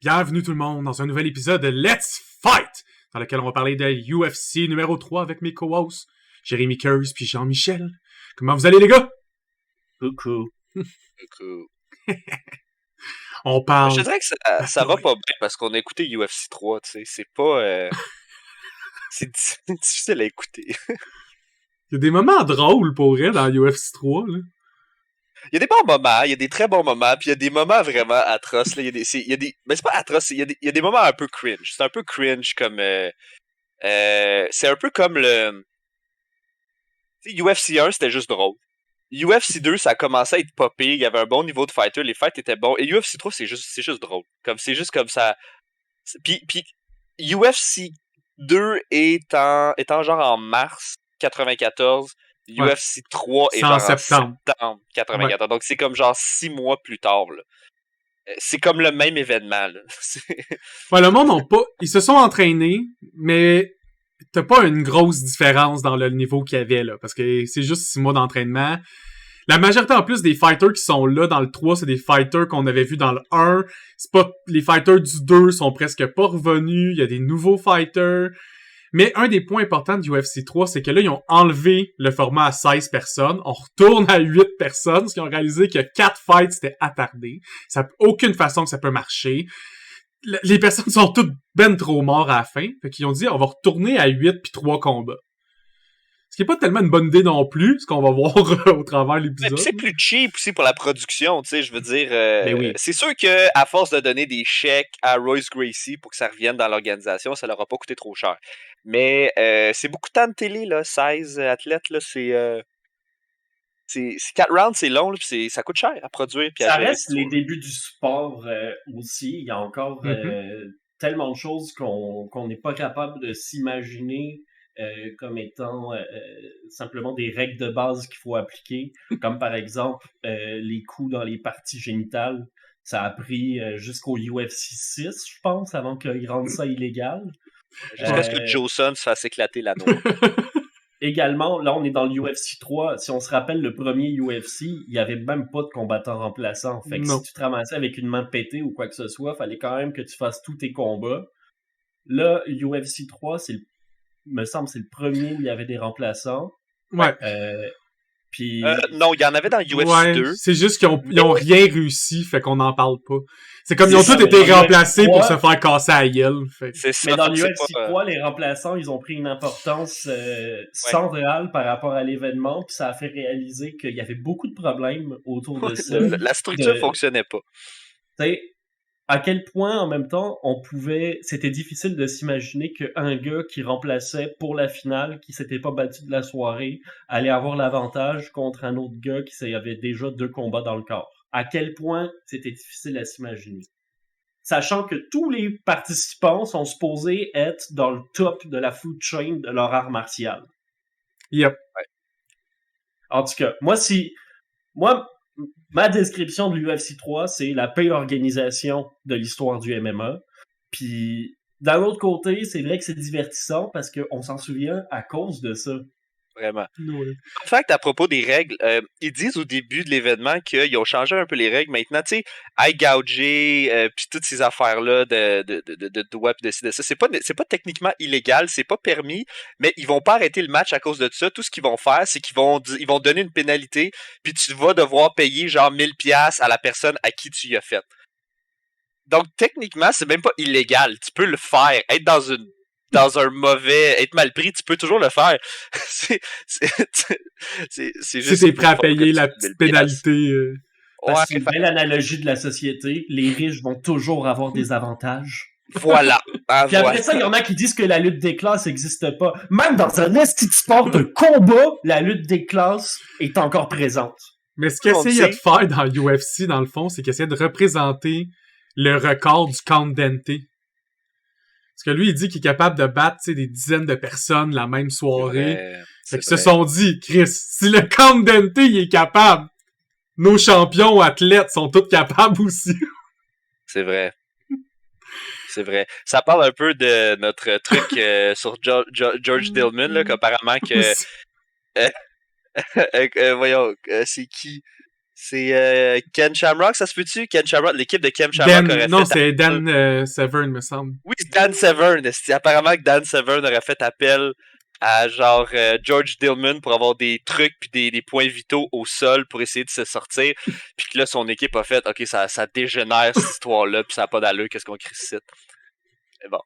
Bienvenue tout le monde dans un nouvel épisode de Let's Fight, dans lequel on va parler de UFC numéro 3 avec mes co-hosts, Jérémy Curse puis Jean-Michel. Comment vous allez les gars? Coucou. Coucou. On parle... Je te dirais que ça va pas bien parce qu'on a écouté UFC 3, tu sais, c'est pas... c'est difficile à écouter. Il y a des moments drôles pour elle dans UFC 3, là. Il y a des bons moments, il y a des très bons moments, puis il y a des moments vraiment atroces. Là. Mais c'est pas atroce, il y a des moments un peu cringe. C'est un peu cringe comme... c'est un peu comme le... Tu sais, UFC 1, c'était juste drôle. UFC 2, ça a commencé à être popé, il y avait un bon niveau de fighter, les fights étaient bons. Et UFC 3, c'est juste drôle. C'est juste comme ça. Puis UFC 2 étant genre en mars 94, Ouais. UFC 3 est C'est en genre septembre. en septembre 94. Ouais. Donc c'est comme genre 6 mois plus tard. Là. C'est comme le même événement. Là. Ouais, le monde n'a pas... Ils se sont entraînés, mais t'as pas une grosse différence dans le niveau qu'il y avait, là. Parce que c'est juste 6 mois d'entraînement. La majorité, en plus, des fighters qui sont là dans le 3, c'est des fighters qu'on avait vus dans le 1. C'est pas... Les fighters du 2 sont presque pas revenus. Il y a des nouveaux fighters. Mais un des points importants du UFC 3, c'est que là, ils ont enlevé le format à 16 personnes. On retourne à 8 personnes, parce qu'ils ont réalisé que 4 fights, c'était attardé. Ça n'a aucune façon que ça peut marcher. Les personnes sont toutes ben trop mortes à la fin. Fait qu'ils ont dit, on va retourner à 8 puis 3 combats. Ce qui est pas tellement une bonne idée non plus, ce qu'on va voir au travers de l'épisode. C'est plus cheap aussi pour la production, tu sais, je veux dire. Oui. C'est sûr que à force de donner des chèques à Royce Gracie pour que ça revienne dans l'organisation, ça leur a pas coûté trop cher. Mais c'est beaucoup de temps de télé, là, 16 athlètes, là, c'est 4 rounds, c'est long, là, puis ça coûte cher à produire. Puis ça à gérer, reste les débuts du sport aussi. Il y a encore tellement de choses qu'on n'est pas capable de s'imaginer comme étant simplement des règles de base qu'il faut appliquer. Comme par exemple, les coups dans les parties génitales. Ça a pris jusqu'au UFC 6, je pense, avant qu'ils rendent ça illégal. Jusqu'à ce que Joe Son se fasse éclater l'anneau. Également, là, on est dans l'UFC 3. Si on se rappelle le premier UFC, il n'y avait même pas de combattant remplaçant. Fait que si tu te ramassais avec une main pétée ou quoi que ce soit, fallait quand même que tu fasses tous tes combats. Là, UFC 3, me semble, c'est le premier où il y avait des remplaçants. Ouais. Puis... non, il y en avait dans UFC 2. C'est juste qu'ils ont rien réussi, fait qu'on n'en parle pas. C'est comme ils ont tous été remplacés pour se faire casser à la gueule. C'est ça, mais dans l'UFC 3, les remplaçants, ils ont pris une importance centrale par rapport à l'événement, puis ça a fait réaliser qu'il y avait beaucoup de problèmes autour de ça. La structure fonctionnait pas. Tu sais, à quel point, en même temps, c'était difficile de s'imaginer qu'un gars qui remplaçait pour la finale, qui s'était pas battu de la soirée, allait avoir l'avantage contre un autre gars qui avait déjà 2 combats dans le corps. À quel point c'était difficile à s'imaginer. Sachant que tous les participants sont supposés être dans le top de la food chain de leur art martial. Yep. Ouais. En tout cas, ma description de l'UFC 3, c'est la pire organisation de l'histoire du MMA. Puis, d'un autre côté, c'est vrai que c'est divertissant parce qu'on s'en souvient à cause de ça. Vraiment. Oui. En fait, à propos des règles, ils disent au début de l'événement qu'ils ont changé un peu les règles. Maintenant, tu sais, eye gouger, puis toutes ces affaires-là de doigts puis de ci, de ça, c'est pas techniquement illégal, c'est pas permis, mais ils vont pas arrêter le match à cause de ça. Tout ce qu'ils vont faire, c'est qu'ils vont donner une pénalité, puis tu vas devoir payer genre 1000$ à la personne à qui tu y as fait. Donc, techniquement, c'est même pas illégal. Tu peux le faire. Être être mal pris, tu peux toujours le faire. C'est juste. Si t'es prêt à payer la petite pénalité. Parce que c'est une belle analogie de la société. Les riches vont toujours avoir des avantages. Voilà. Puis après ça, il y en a qui disent que la lutte des classes n'existe pas. Même dans un esti de sport de combat, la lutte des classes est encore présente. Mais ce qu'il essayait de faire dans l'UFC, dans le fond, c'est qu'il essayait de représenter le record du Count Dente. Parce que lui, il dit qu'il est capable de battre des dizaines de personnes la même soirée. Fait qu'ils se sont dit, Chris, si le Count Dente il est capable, nos champions athlètes sont tous capables aussi. C'est vrai. C'est vrai. Ça parle un peu de notre truc sur George Dillman, là, qu'apparemment que... voyons, c'est qui? C'est Ken Shamrock, ça se peut-tu? Ken Shamrock, l'équipe de Ken Shamrock aurait Non, fait... c'est Dan Severn, me semble. Oui, c'est Dan Severn. Apparemment que Dan Severn aurait fait appel à genre George Dillman pour avoir des trucs puis des points vitaux au sol pour essayer de se sortir. Puis que là, son équipe a fait « Ok, ça dégénère cette histoire-là, puis ça n'a pas d'allure, qu'est-ce qu'on crisse. » Mais bon.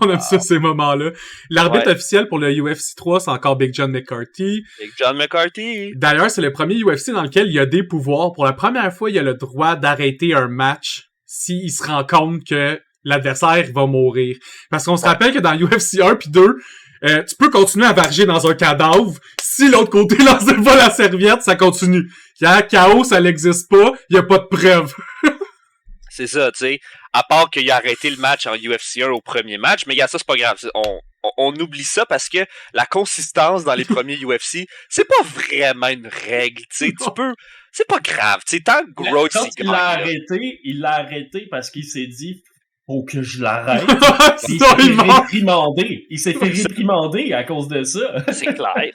On aime ça, ces moments-là. L'arbitre Ouais. officiel pour le UFC 3, c'est encore Big John McCarthy. Big John McCarthy. D'ailleurs, c'est le premier UFC dans lequel il a des pouvoirs. Pour la première fois, il a le droit d'arrêter un match s'il se rend compte que l'adversaire va mourir. Parce qu'on se rappelle que dans UFC 1 puis 2, tu peux continuer à varger dans un cadavre. Si l'autre côté lance pas la serviette, ça continue. Il y a un chaos, ça n'existe pas. Il y a pas de preuve. C'est ça, tu sais. À part qu'il a arrêté le match en UFC 1 au premier match, mais gars, ça, c'est pas grave. On oublie ça parce que la consistance dans les premiers UFC, c'est pas vraiment une règle, tu sais. Tu peux... C'est pas grave, tu sais. Tant que Gross, Quand il l'a arrêté parce qu'il s'est dit faut que je l'arrête. C'est Il s'est fait réprimander à cause de ça. C'est clair.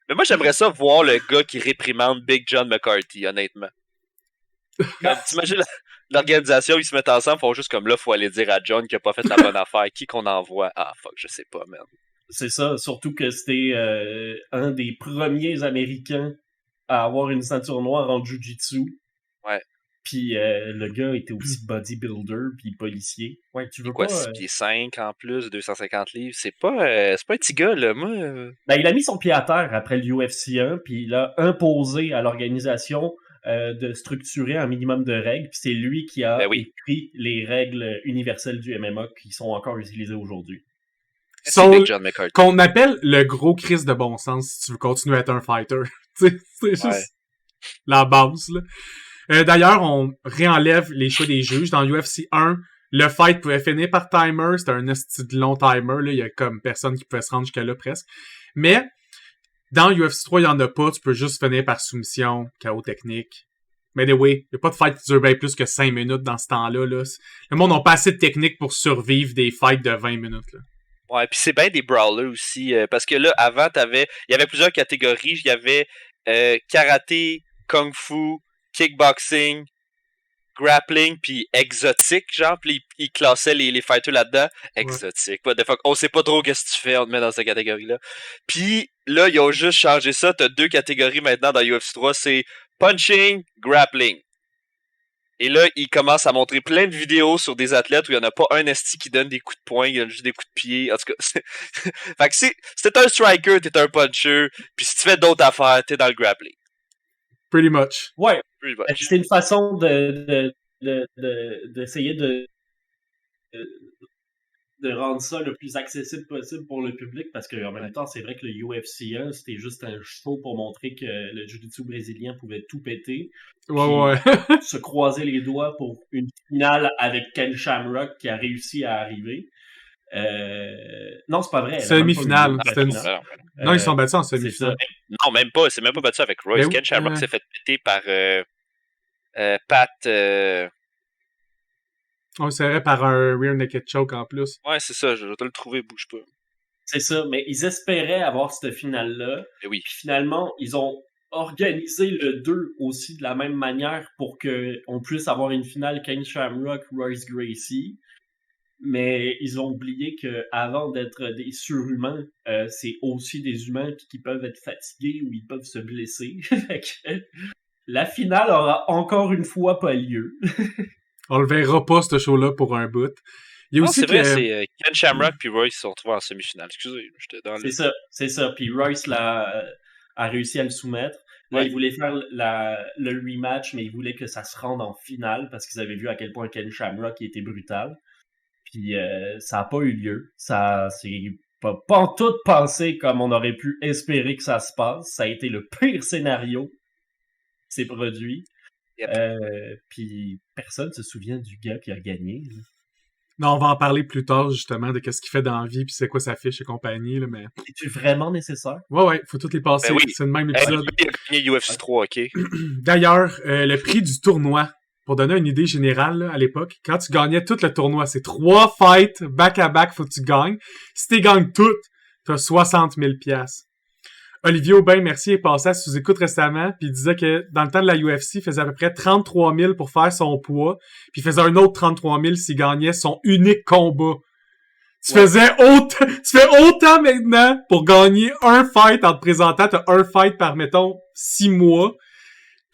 Mais moi, j'aimerais ça voir le gars qui réprimande Big John McCarthy, honnêtement. T'imagines l'organisation, ils se mettent ensemble, font juste comme là, faut aller dire à John qu'il a pas fait la bonne affaire. Qui qu'on envoie? Ah, fuck, je sais pas, man. C'est ça, surtout que c'était un des premiers Américains à avoir une ceinture noire en Jiu-Jitsu. Ouais. Puis le gars était aussi bodybuilder puis policier. Ouais, tu veux quoi, pas... 6 pieds 5 en plus, 250 livres? C'est pas un petit gars, là, moi... Ben, il a mis son pied à terre après le UFC 1, puis il a imposé à l'organisation de structurer un minimum de règles, puis c'est lui qui a écrit les règles universelles du MMA qui sont encore utilisées aujourd'hui. Qu'on appelle le gros Chris de bon sens si tu veux continuer à être un fighter. C'est juste la base, là. D'ailleurs, on réenlève les choix des juges. Dans UFC 1, le fight pouvait finir par timer. C'était un esti de long timer. Là. Il y a comme personne qui pouvait se rendre jusqu'à là presque. Mais dans UFC 3, il n'y en a pas. Tu peux juste finir par soumission, chaos technique. Mais anyway, il n'y a pas de fight qui dure bien plus que 5 minutes dans ce temps-là. Là. Le monde n'a pas assez de technique pour survivre des fights de 20 minutes. Là. Ouais, puis c'est bien des brawlers aussi. Parce que là, avant, il y avait plusieurs catégories. Il y avait karaté, kung fu, kickboxing, grappling, puis exotique, genre, puis ils classaient les fighters là-dedans. Exotique. What the fuck? On sait pas trop qu'est-ce que tu fais, on te met dans cette catégorie-là. Puis là, ils ont juste changé ça. T'as 2 catégories maintenant dans UFC 3, c'est punching, grappling. Et là, ils commencent à montrer plein de vidéos sur des athlètes où il n'y en a pas un esti qui donne des coups de poing, il y a juste des coups de pied. En tout cas, fait que si t'es un striker, t'es un puncher, puis si tu fais d'autres affaires, t'es dans le grappling. Pretty much. Ouais. Pretty much. C'est une façon d'essayer de rendre ça le plus accessible possible pour le public, parce qu'en même temps, c'est vrai que le UFC 1, c'était juste un show pour montrer que le jiu-jitsu brésilien pouvait tout péter. Ouais. Se croiser les doigts pour une finale avec Ken Shamrock qui a réussi à arriver. Non, c'est pas vrai. Semi-finale. Non, ils sont battus en c'est semi-finale. Non, même pas. C'est même pas battu avec Royce. Ken Shamrock s'est fait péter par Pat... On serait par un rear naked choke en plus. Ouais, c'est ça. Je vais te le trouver, bouge pas. C'est ça, mais ils espéraient avoir cette finale-là. Et oui. Puis finalement, ils ont organisé le 2 aussi de la même manière pour qu'on puisse avoir une finale Ken Shamrock, Royce Gracie. Mais ils ont oublié que avant d'être des surhumains, c'est aussi des humains qui peuvent être fatigués ou ils peuvent se blesser. La finale aura encore une fois pas lieu. On le verra pas, ce show-là, pour un bout. Il y a aussi c'est vrai, c'est Ken Shamrock puis Royce se sont retrouvés en semi-finale. Excusez, j'étais dans le... C'est ça. Puis Royce a réussi à le soumettre. Là, il voulait faire le rematch, mais il voulait que ça se rende en finale parce qu'ils avaient vu à quel point Ken Shamrock était brutal. Puis ça n'a pas eu lieu. Ça c'est pas en tout passé comme on aurait pu espérer que ça se passe. Ça a été le pire scénario qui s'est produit. Yep. Puis personne se souvient du gars qui a gagné. Là. Non, on va en parler plus tard, justement, de qu'est-ce qu'il fait dans la vie, puis c'est quoi sa fiche et compagnie, là, mais... C'est-tu vraiment nécessaire? Ouais, faut toutes les passer, ben oui. C'est le même épisode. Il a gagné UFC 3, ok? D'ailleurs, le prix du tournoi, pour donner une idée générale, là, à l'époque, quand tu gagnais tout le tournoi, c'est 3 fights, back-à-back, faut que tu gagnes. Si tu gagnes toutes, t'as 60 000 $. Olivier Aubin-Mercier est passé à sous-écoute récemment, puis il disait que dans le temps de la UFC, il faisait à peu près 33 000 pour faire son poids, puis il faisait un autre 33 000 s'il gagnait son unique combat. Tu fais autant maintenant pour gagner un fight en te présentant, t'as un fight par, mettons, 6 mois,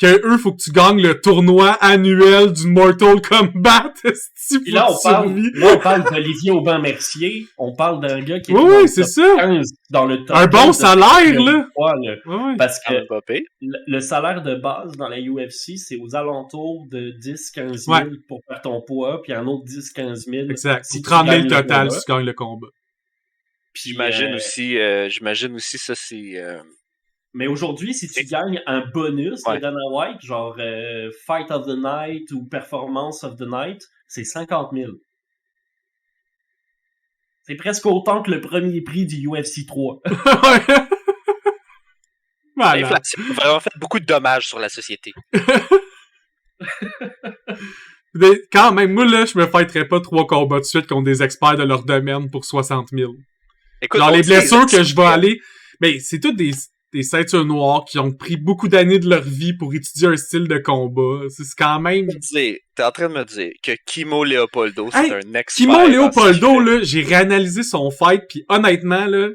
que eux, faut que tu gagnes le tournoi annuel du Mortal Kombat. Puis là, on parle d'Olivier Aubin-Mercier. On parle d'un gars qui est oui, c'est ça. 15 dans le top un bon salaire, là. Oui. Parce que le salaire de base dans la UFC, c'est aux alentours de 10-15 000 pour faire ton poids, puis un autre 10-15 000. Exact. Si 30 000 total si tu gagnes le combat. Puis j'imagine aussi, ça, c'est... Mais aujourd'hui, si tu gagnes un bonus de Dana White, genre Fight of the Night ou Performance of the Night, c'est 50 000. C'est presque autant que le premier prix du UFC 3. L'inflation a vraiment fait beaucoup de dommages sur la société. Mais quand même, moi là, je me fighterais pas 3 combats de suite contre des experts de leur domaine pour 60 000. Écoute, dans les blessures que je vais aller... Mais c'est toutes des ceintures noires qui ont pris beaucoup d'années de leur vie pour étudier un style de combat. C'est quand même... T'es en train de me dire que Kimo Leopoldo, c'est un expert. Kimo Leopoldo, là, j'ai réanalysé son fight, puis honnêtement, là,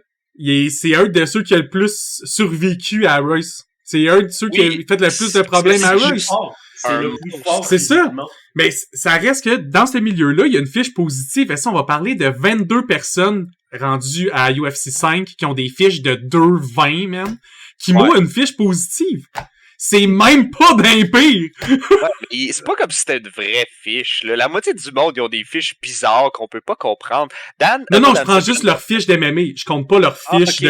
c'est un de ceux qui a le plus survécu à Royce. C'est un de ceux qui a fait le plus de problèmes à Royce. C'est le plus fort. C'est ça. Mais ça reste que dans ce milieu-là, il y a une fiche positive. Et ça, on va parler de 22 personnes rendues à UFC 5 qui ont des fiches de 2,20, man. Kimo a une fiche positive. C'est même pas d'un pire. C'est pas comme si c'était une vraie fiche, là. La moitié du monde, ils ont des fiches bizarres qu'on peut pas comprendre. Non, je prends juste leur fiche d'MMA. Je compte pas leur fiche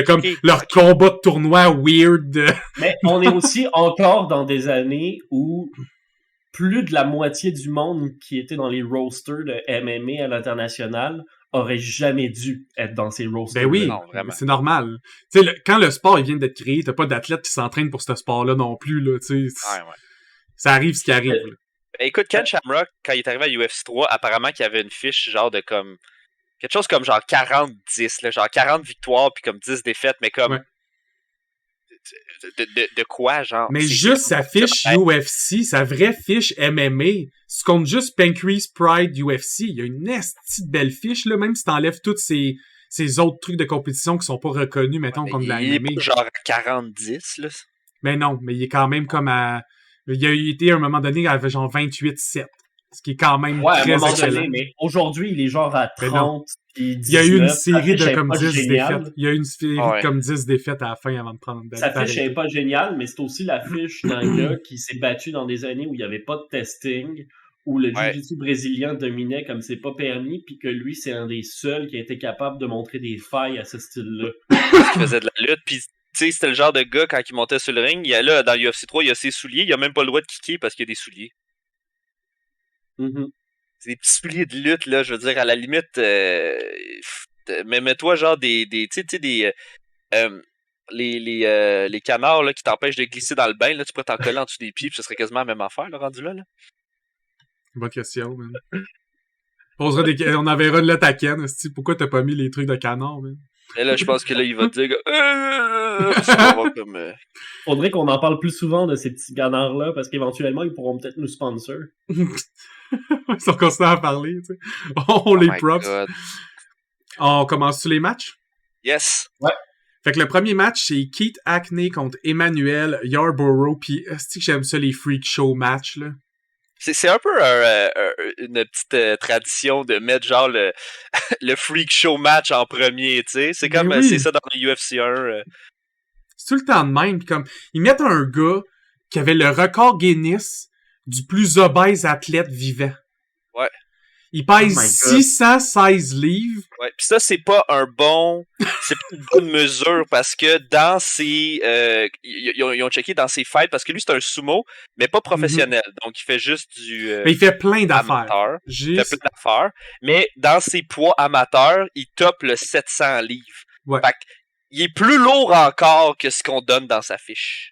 leur combat de tournoi weird. Mais on est aussi encore dans des années où plus de la moitié du monde qui était dans les rosters de MMA à l'international aurait jamais dû être dans ces rosters. Ben oui, c'est normal. Tu sais, quand le sport il vient d'être créé, t'as pas d'athlète qui s'entraîne pour ce sport-là non plus, là, tu sais. Ça arrive ce qui arrive. Écoute, Ken Shamrock, quand il est arrivé à UFC 3, apparemment qu'il y avait une fiche genre de comme... quelque chose comme genre 40-10, là, genre 40 victoires puis comme 10 défaites, mais comme... De quoi, genre? Mais juste sa fiche UFC, sa vraie fiche MMA, si tu comptes juste Pancrase Pride UFC, il y a une esti de belle fiche, là, même si t'enlèves tous ces autres trucs de compétition qui sont pas reconnus, mettons, comme de la MMA. Il est pas genre 40-10, là. Mais non, mais il est quand même comme à... Il a été, à un moment donné, il avait genre 28-7. Ce qui est quand même très excellent. Donné, mais aujourd'hui, il est genre à 30 et 19. Il y a eu une série de comme 10 défaites. Il y a eu une série de comme 10 défaites à la fin avant de prendre une Sa fiche n'est pas géniale, mais c'est aussi la fiche d'un gars qui s'est battu dans des années où il n'y avait pas de testing, où le jiu-jitsu brésilien dominait comme c'est pas permis, puis que lui, c'est un des seuls qui a été capable de montrer des failles à ce style-là. Il faisait de la lutte, puis tu sais, c'était le genre de gars, quand il montait sur le ring, là, dans l'UFC 3, il a ses souliers, il a même pas le droit de kicker parce qu'il y a des souliers. C'est des petits souliers de lutte, là, je veux dire, à la limite, mais mets-toi genre des les canards là, qui t'empêchent de glisser dans le bain, là, tu pourrais t'en coller en dessous des pieds, puis ce serait quasiment la même affaire, là, rendu là. Bonne question, man. On enverra une lettre à Ken, pourquoi t'as pas mis les trucs de canard, man? Et là, je pense que là, il va te dire Faudrait qu'on en parle plus souvent de ces petits canards-là, parce qu'éventuellement, ils pourront peut-être nous sponsor. Ils sont constants à parler, tu sais. On les props. God. On commence sur les matchs? Yes. Ouais. Fait que le premier match, c'est Keith Hackney contre Emmanuel Yarborough, pis est-ce que j'aime ça, les freak show matchs, là? C'est un peu une petite tradition de mettre genre le freak show match en premier, tu sais. C'est comme c'est ça dans le UFC 1. C'est tout le temps de même. Pis comme ils mettent un gars qui avait le record Guinness du plus obèse athlète vivant. Ouais. Il pèse 616 livres. Ouais, pis ça, c'est pas une bonne mesure parce que dans ses, ils ont checké dans ses fights parce que lui, c'est un sumo, mais pas professionnel. Donc, il fait juste du, mais il fait plein d'affaires. Il fait plein d'affaires. Mais dans ses poids amateurs, il top le 700 livres. Ouais. Fait qu'il est plus lourd encore que ce qu'on donne dans sa fiche.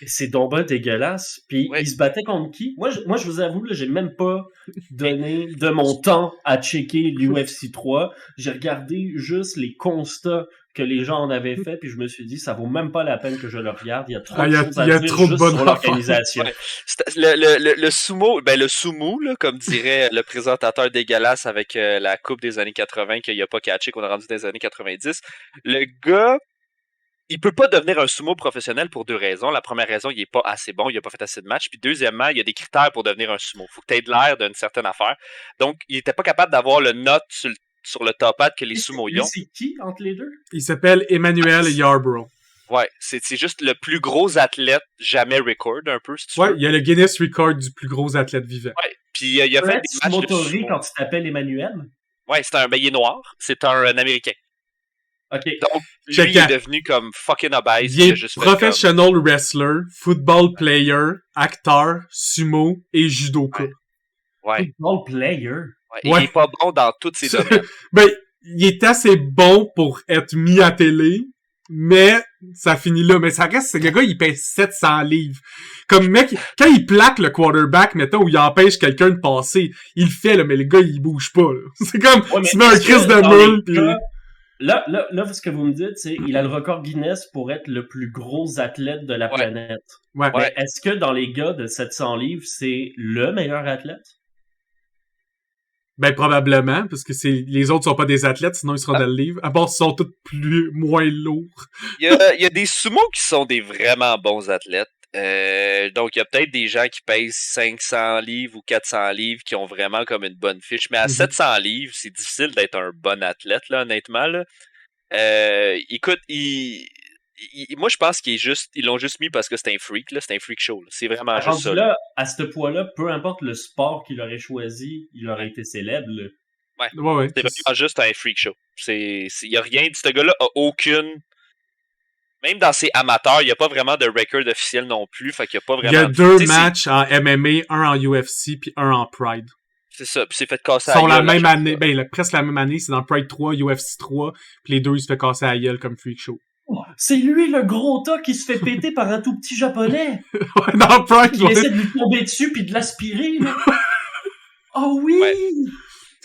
C'est donc ben dégueulasse. Puis il se battait contre qui? Moi, je vous avoue, là, j'ai même pas donné de mon temps à checker l'UFC 3. J'ai regardé juste les constats que les gens en avaient fait, puis je me suis dit, ça vaut même pas la peine que je le regarde. Il y a trop Ah, de il y a- choses à il y a dire trop de juste bonnes sur l'organisation. Ouais. Le sumo, le sumo, là, comme dirait le présentateur dégueulasse avec la coupe des années 80 qu'il a pas catché, qu'on a rendu dans les années 90. Le gars, il peut pas devenir un sumo professionnel pour 2 raisons. La première raison, il est pas assez bon, il a pas fait assez de matchs. Puis deuxièmement, il y a des critères pour devenir un sumo. Faut que tu aies de l'air d'une certaine affaire. Donc, il était pas capable d'avoir le note sur le top hat que les sumo Lui, ont. c'est qui entre les deux? Il s'appelle Emmanuel Yarbrough. Ouais, c'est juste le plus gros athlète jamais record, un peu, si tu Ouais, veux. il y a le Guinness Record du plus gros athlète vivant. Ouais. Puis il a fait des matchs de motoré sumo. quand tu t'appelles Emmanuel? Ouais, il est noir. C'est un Américain. OK. Donc, lui, Check il est out. devenu comme fucking obèse. Il a est juste professional wrestler, football player, acteur, sumo et judoka. Ouais. Football player. Il Ouais. est pas bon dans tous ces domaines. Ben, il est assez bon pour être mis à télé, mais ça finit là. Mais ça reste, le gars, il pèse 700 livres. Comme mec, quand il plaque le quarterback, mettons, où il empêche quelqu'un de passer, il le fait, là, mais le gars, il bouge pas, là. C'est comme, Ouais, mais tu mets un est-ce crise que de dans moule, les pis... cas- Là, ce que vous me dites, c'est il a le record Guinness pour être le plus gros athlète de la Ouais. planète. Ouais. Ouais. Mais est-ce que dans les gars de 700 livres, c'est le meilleur athlète? Ben, probablement, parce que les autres sont pas des athlètes, sinon ils seront dans le livre. À part s'ils sont tous moins lourds. Il y a des sumos qui sont des vraiment bons athlètes. Donc, il y a peut-être des gens qui pèsent 500 livres ou 400 livres qui ont vraiment comme une bonne fiche. Mais à 700 livres, c'est difficile d'être un bon athlète, là, honnêtement. Là. Écoute, moi, je pense qu'ils l'ont juste mis parce que c'est un freak. Là, c'est un freak show. Là. C'est vraiment juste Rendu ça. là, à ce poids-là, peu importe le sport qu'il aurait choisi, il aurait été célèbre. Là. Ouais. C'est vraiment juste un freak show. Il y a rien. Ce gars-là a aucune... Même dans ses amateurs, il n'y a pas vraiment de record officiel non plus. Fait qu'il y a pas vraiment... Il y a 2 matchs en MMA, un en UFC puis un en Pride. C'est ça. Puis c'est fait casser Ils sont la la gueule à même chaque année. fois. Ben, presque la même année. C'est dans Pride 3, UFC 3. Puis les deux, ils se fait casser la gueule comme freak show. C'est lui le gros tas qui se fait péter par un tout petit japonais. Ouais, dans Pride, Il essaie de lui tomber dessus puis de l'aspirer. Là. Oh oui!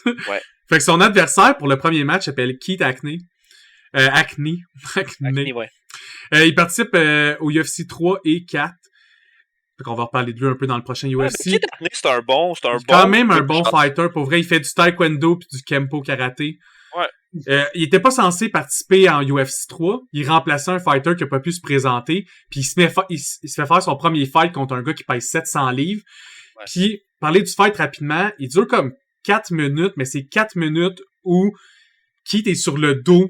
Ouais. Fait que son adversaire pour le premier match s'appelle Keith Acne. Acne. Ouais. Il participe au UFC 3 et 4. Fait qu'on va reparler de lui un peu dans le prochain UFC. Keith Acne, c'est un bon... Quand même un bon fighter. Pour vrai, il fait du taekwondo puis du kempo karaté. Ouais. Il était pas censé participer en UFC 3. Il remplaçait un fighter qui a pas pu se présenter. Puis il se fait faire son premier fight contre un gars qui pèse 700 livres. Ouais. Puis, parler du fight rapidement, il dure comme 4 minutes, mais c'est 4 minutes où Keith est sur le dos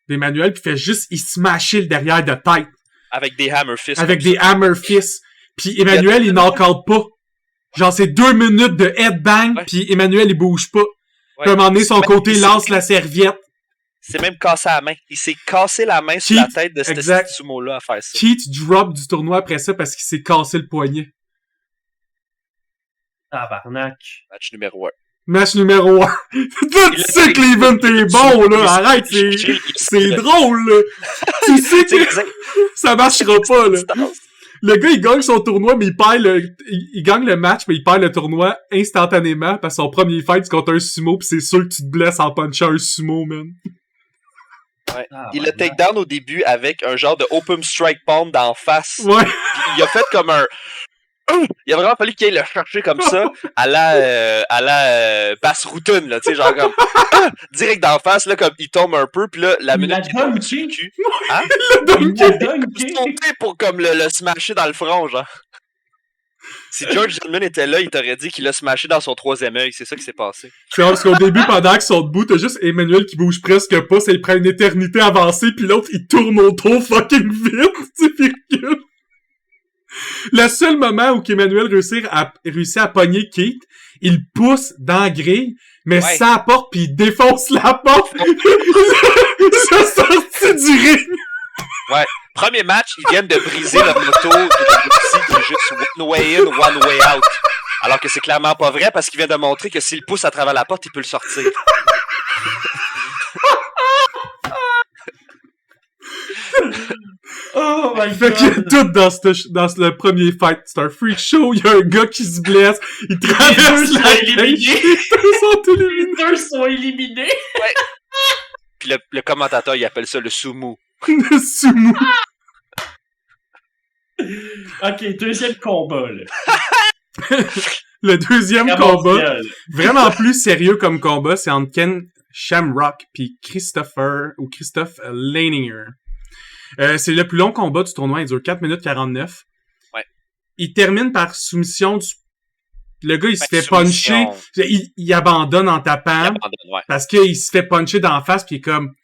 d'Emmanuel puis fait juste il smashait le derrière de tête. Avec des hammer fists. Avec des hammer fists. Puis Emmanuel, il knock-out pas. Genre, c'est 2 minutes de headbang, Ouais. puis Emmanuel, il bouge pas. Ouais. Puis à un moment donné, son C'est côté même- lance la serviette. C'est même cassé la main. Il s'est cassé la main sur Keith, la tête de ce exact. sumo-là à faire ça. Keith drop du tournoi après ça parce qu'il s'est cassé le poignet. Tabarnak. Match numéro 1. Match numéro 1. Tu sais que l'event est bon, là. Arrête, c'est drôle, là. Tu sais que ça marchera pas, là. Le gars, il gagne son tournoi, mais il perd il gagne le match, mais il perd le tournoi instantanément parce que son premier fight, c'est contre un sumo, pis c'est sûr que tu te blesses en punchant un sumo, man. Ouais. Ah, Il a takedown au début avec un genre de open strike palm d'en face. Ouais. Puis il a fait comme un... Il a vraiment fallu qu'il aille le chercher comme ça à la Bass Rutten, là, tu sais, genre comme direct d'en face, là, comme il tombe un peu, puis là, la Il minute l'a qu'il tombe dunké. sur le cul, hein? Il l'a dunké. Sauté pour comme le smasher dans le front, genre. Si George Zimmerman était là, il t'aurait dit qu'il l'a smashé dans son 3e œil, c'est ça qui s'est passé. C'est parce qu'au début, pendant qu'ils sont debout, t'as juste Emmanuel qui bouge presque pas, ça il prend une éternité à avancer, puis l'autre, il tourne autour fucking vite, tu sais, pis recule. Le seul moment où Emmanuel réussit à pogner Keith, il pousse dans la grille, mais Ouais. sans la porte, puis il défonce la porte. Ça sortit du ring. Ouais. Premier match, ils viennent de briser le moto de l'UFC qui est juste one way in, one way out. Alors que c'est clairement pas vrai parce qu'il vient de montrer que s'il pousse à travers la porte, il peut le sortir. Oh my Fait qu'il y a god. tout dans le premier fight. C'est un freak show, il y a un gars qui se blesse, il traverse sont la éliminés. cage. Ils sont éliminés. Les deux sont éliminés. Puis le commentateur, il appelle ça le sumo. Le sumo. Ok, deuxième combat, là. Le deuxième combat, vraiment plus sérieux comme combat, c'est entre Ken Shamrock puis Christophe Leininger. C'est le plus long combat du tournoi, il dure 4 minutes 49. Ouais. Il termine par soumission du... Le gars, il se fait puncher, il abandonne en tapant, parce qu'il se fait puncher d'en face, puis il est comme...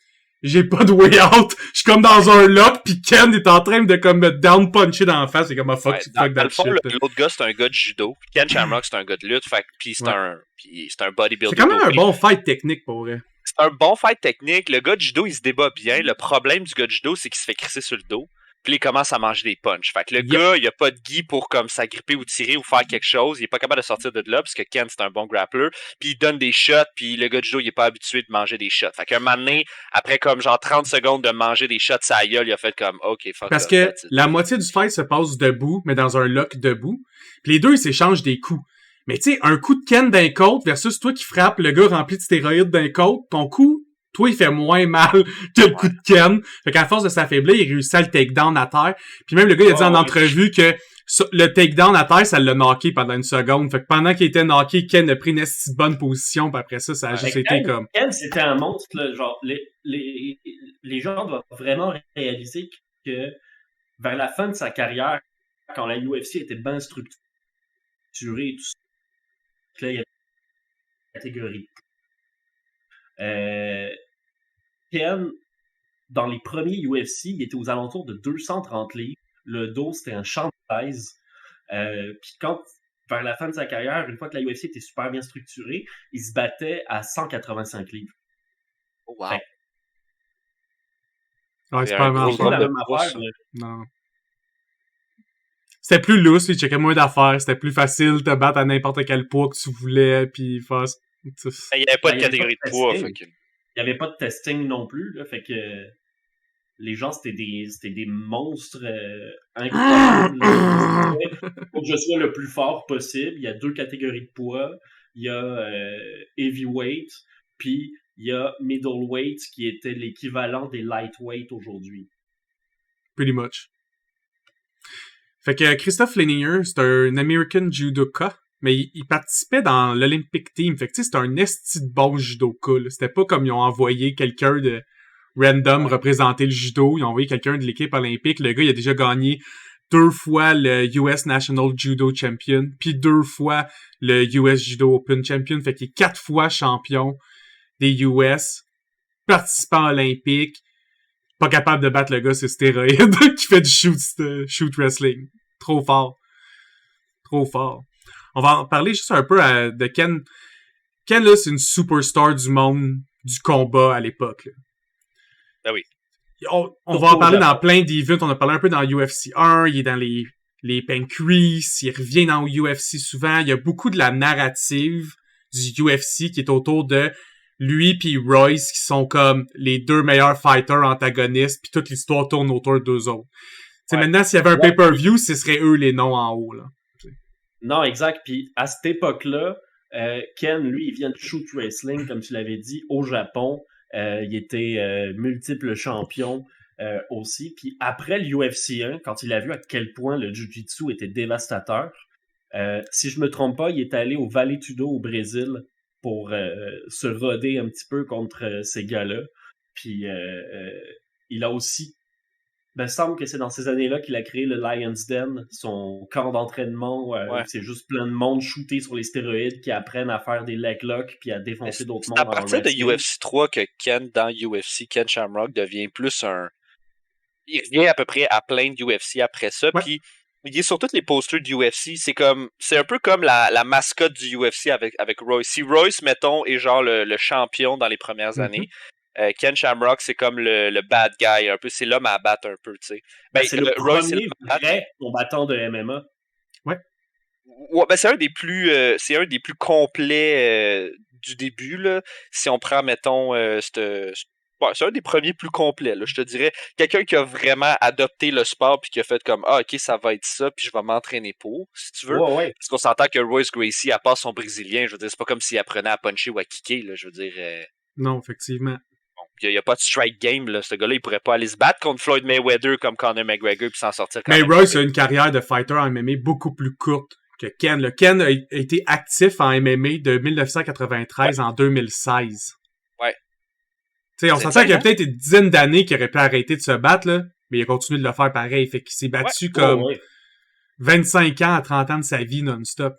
J'ai pas de way out. Je suis comme dans un lock, pis Ken est en train de comme me down puncher dans la face. C'est comme un fuck dans that le fond, shit. L'autre gars, c'est un gars de judo. Ken Shamrock, c'est un gars de lutte. Fait puis c'est un bodybuilder. C'est quand même un bon fight technique pour vrai. C'est un bon fight technique. Le gars de judo, il se débat bien. Le problème du gars de judo, c'est qu'il se fait crisser sur le dos. Puis il commence à manger des punches. Fait que le gars, il a pas de gi pour comme s'agripper ou tirer ou faire quelque chose. Il est pas capable de sortir de là parce que Ken, c'est un bon grappler. Puis il donne des shots, puis le gars de judo, il est pas habitué de manger des shots. Fait qu'un moment donné, après comme genre 30 secondes de manger des shots sa gueule, il a fait comme OK, fuck. Parce que la moitié du fight se passe debout, mais dans un lock debout. Puis les deux, ils s'échangent des coups. Mais tu sais, un coup de Ken d'un côte versus toi qui frappes le gars rempli de stéroïdes d'un côte, ton coup... Toi, il fait moins mal que le coup de Ken. Fait qu'à force de s'affaiblir, il réussit à le takedown à terre. Puis même le gars, il a dit en entrevue que le takedown à terre, ça l'a knocké pendant une seconde. Fait que pendant qu'il était knocké, Ken a pris une bonne position. Puis après ça, ça a juste été comme... Ken, c'était un monstre. Là, genre, les gens doivent vraiment réaliser que vers la fin de sa carrière, quand la UFC était bien structurée et tout ça, là, il y avait une catégorie. Ken, dans les premiers UFC, il était aux alentours de 230 livres. Le dos, c'était un champ de chaise. Puis quand, vers la fin de sa carrière, une fois que la UFC était super bien structurée, il se battait à 185 livres. Oh, wow. Ouais, c'est pas mal. La même affaire, non. C'était plus loose, il checkait moins d'affaires, c'était plus facile de te battre à n'importe quel poids que tu voulais, puis faire... Il n'y avait pas de catégorie de poids. Il n'y avait pas de testing non plus, là, fait que les gens, c'était des monstres incroyables. Pour que je sois le plus fort possible, il y a 2 catégories de poids. Il y a heavyweight, puis il y a middleweight, qui était l'équivalent des lightweight aujourd'hui. Pretty much. Fait que Christophe Leininger, c'est un American judoka, mais il participait dans l'Olympic Team. Fait que tu sais, c'était un esti de bon judoka. Là. C'était pas comme ils ont envoyé quelqu'un de random représenter le judo. Ils ont envoyé quelqu'un de l'équipe olympique. Le gars, il a déjà gagné 2 fois le US National Judo Champion, puis 2 fois le US Judo Open Champion. Fait qu'il est 4 fois champion des US, participant olympique, pas capable de battre le gars sur stéroïdes qui fait du shoot wrestling. Trop fort. Trop fort. On va en parler juste un peu de Ken. Ken, là, c'est une superstar du monde du combat à l'époque. Là. Ah oui. On va en parler dans plein d'events. On a parlé un peu dans UFC 1. Il est dans les Pancreas. Il revient dans UFC souvent. Il y a beaucoup de la narrative du UFC qui est autour de lui puis Royce qui sont comme les 2 meilleurs fighters antagonistes puis toute l'histoire tourne autour d'eux autres. Ouais. Maintenant, s'il y avait un pay-per-view, ce serait eux les noms en haut, là. Non, exact. Puis à cette époque-là, Ken, lui, il vient de shoot wrestling, comme tu l'avais dit, au Japon. Il était multiple champion aussi. Puis après l'UFC 1, quand il a vu à quel point le Jiu-Jitsu était dévastateur, si je me trompe pas, il est allé au Vale Tudo au Brésil pour se roder un petit peu contre ces gars-là. Puis il a aussi... Ben, il semble que c'est dans ces années-là qu'il a créé le Lion's Den, son camp d'entraînement. C'est juste plein de monde shooté sur les stéroïdes qui apprennent à faire des leg locks puis à défoncer d'autres mondes. C'est à partir de UFC 3 que Ken, dans UFC, Ken Shamrock devient plus un... Il revient à peu près à plein de UFC après ça, puis il est sur tous les posters du UFC. C'est un peu comme la mascotte du UFC avec Royce. Si Royce, mettons, est genre le champion dans les premières années, Ken Shamrock, c'est comme le bad guy, un peu. C'est l'homme à battre un peu, tu sais. Ben, c'est le premier vrai combattant de MMA. Ouais. Ben, c'est un des plus complets du début, là. Si on prend, mettons, c'est un des premiers plus complets, là, je te dirais. Quelqu'un qui a vraiment adopté le sport puis qui a fait comme, ok, ça va être ça, puis je vais m'entraîner pour, si tu veux. Ouais. Parce qu'on s'entend que Royce Gracie, à part son brésilien, je veux dire, c'est pas comme s'il apprenait à puncher ou à kicker, là, je veux dire. Non, effectivement. Bon, Il y a pas de strike game, là. Ce gars-là, il pourrait pas aller se battre contre Floyd Mayweather comme Conor McGregor puis s'en sortir quand Mais même. Royce a une carrière de fighter en MMA beaucoup plus courte que Ken. Le Ken a été actif en MMA de 1993 en 2016. Ouais. Tu sais, on C'est s'entend qu'il y a insane, peut-être une dizaine d'années qu'il aurait pu arrêter de se battre, là, mais il a continué de le faire pareil. Fait qu'il s'est battu comme 25 ans à 30 ans de sa vie non-stop.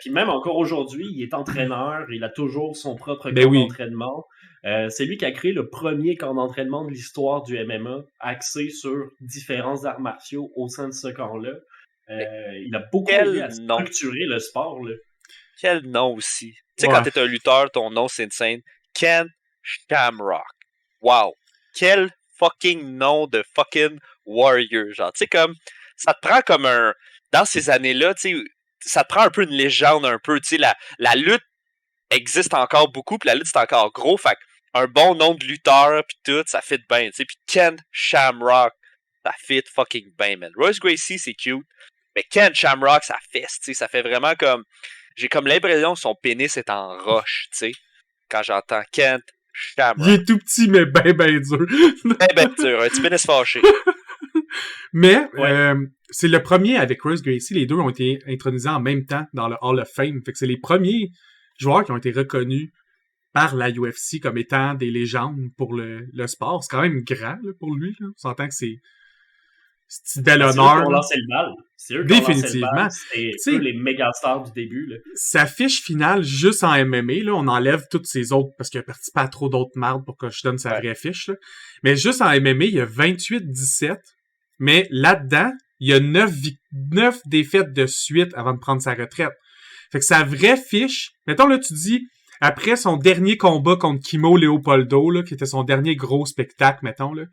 Puis même encore aujourd'hui, il est entraîneur, il a toujours son propre Ben camp oui. d'entraînement. C'est lui qui a créé le premier camp d'entraînement de l'histoire du MMA, axé sur différents arts martiaux au sein de ce camp-là. Il a beaucoup aidé à structurer le sport. Là. Quel nom aussi. Tu sais, quand t'es un lutteur, ton nom c'est insane. Ken Shamrock. Wow. Quel fucking nom de fucking warrior. Genre, tu sais, comme, ça te prend comme un... Dans ces années-là, tu sais, ça te prend un peu une légende, un peu, tu sais, la lutte existe encore beaucoup, puis la lutte c'est encore gros, fait un bon nom de lutteur, puis tout, ça fit bien, tu sais, puis Ken Shamrock, ça fit fucking bien, man. Royce Gracie, c'est cute, mais Ken Shamrock, ça fesse, tu sais, ça fait vraiment comme... J'ai comme l'impression que son pénis est en roche, tu sais, quand j'entends Ken Shamrock. Il est tout petit, mais ben dur. Ben dur, un petit pénis fâché. Mais, c'est le premier avec Royce Gracie. Les deux ont été intronisés en même temps dans le Hall of Fame. Fait que c'est les premiers joueurs qui ont été reconnus par la UFC comme étant des légendes pour le sport. C'est quand même grand là, pour lui. Là. On s'entend que c'est bel honneur. C'est eux qui ont lancé le bal. C'est eux qui définitivement. ont lancé le bal. C'est eux les méga stars du début. Là. Sa fiche finale, juste en MMA, là, on enlève toutes ses autres, parce qu'il a participé à trop d'autres mardes pour que je donne sa vraie fiche. Là. Mais juste en MMA, il y a 28-17. Mais là-dedans, il y a 9 défaites de suite avant de prendre sa retraite. Fait que sa vraie fiche, mettons là, tu dis, après son dernier combat contre Kimo Leopoldo, là, qui était son dernier gros spectacle, mettons, là,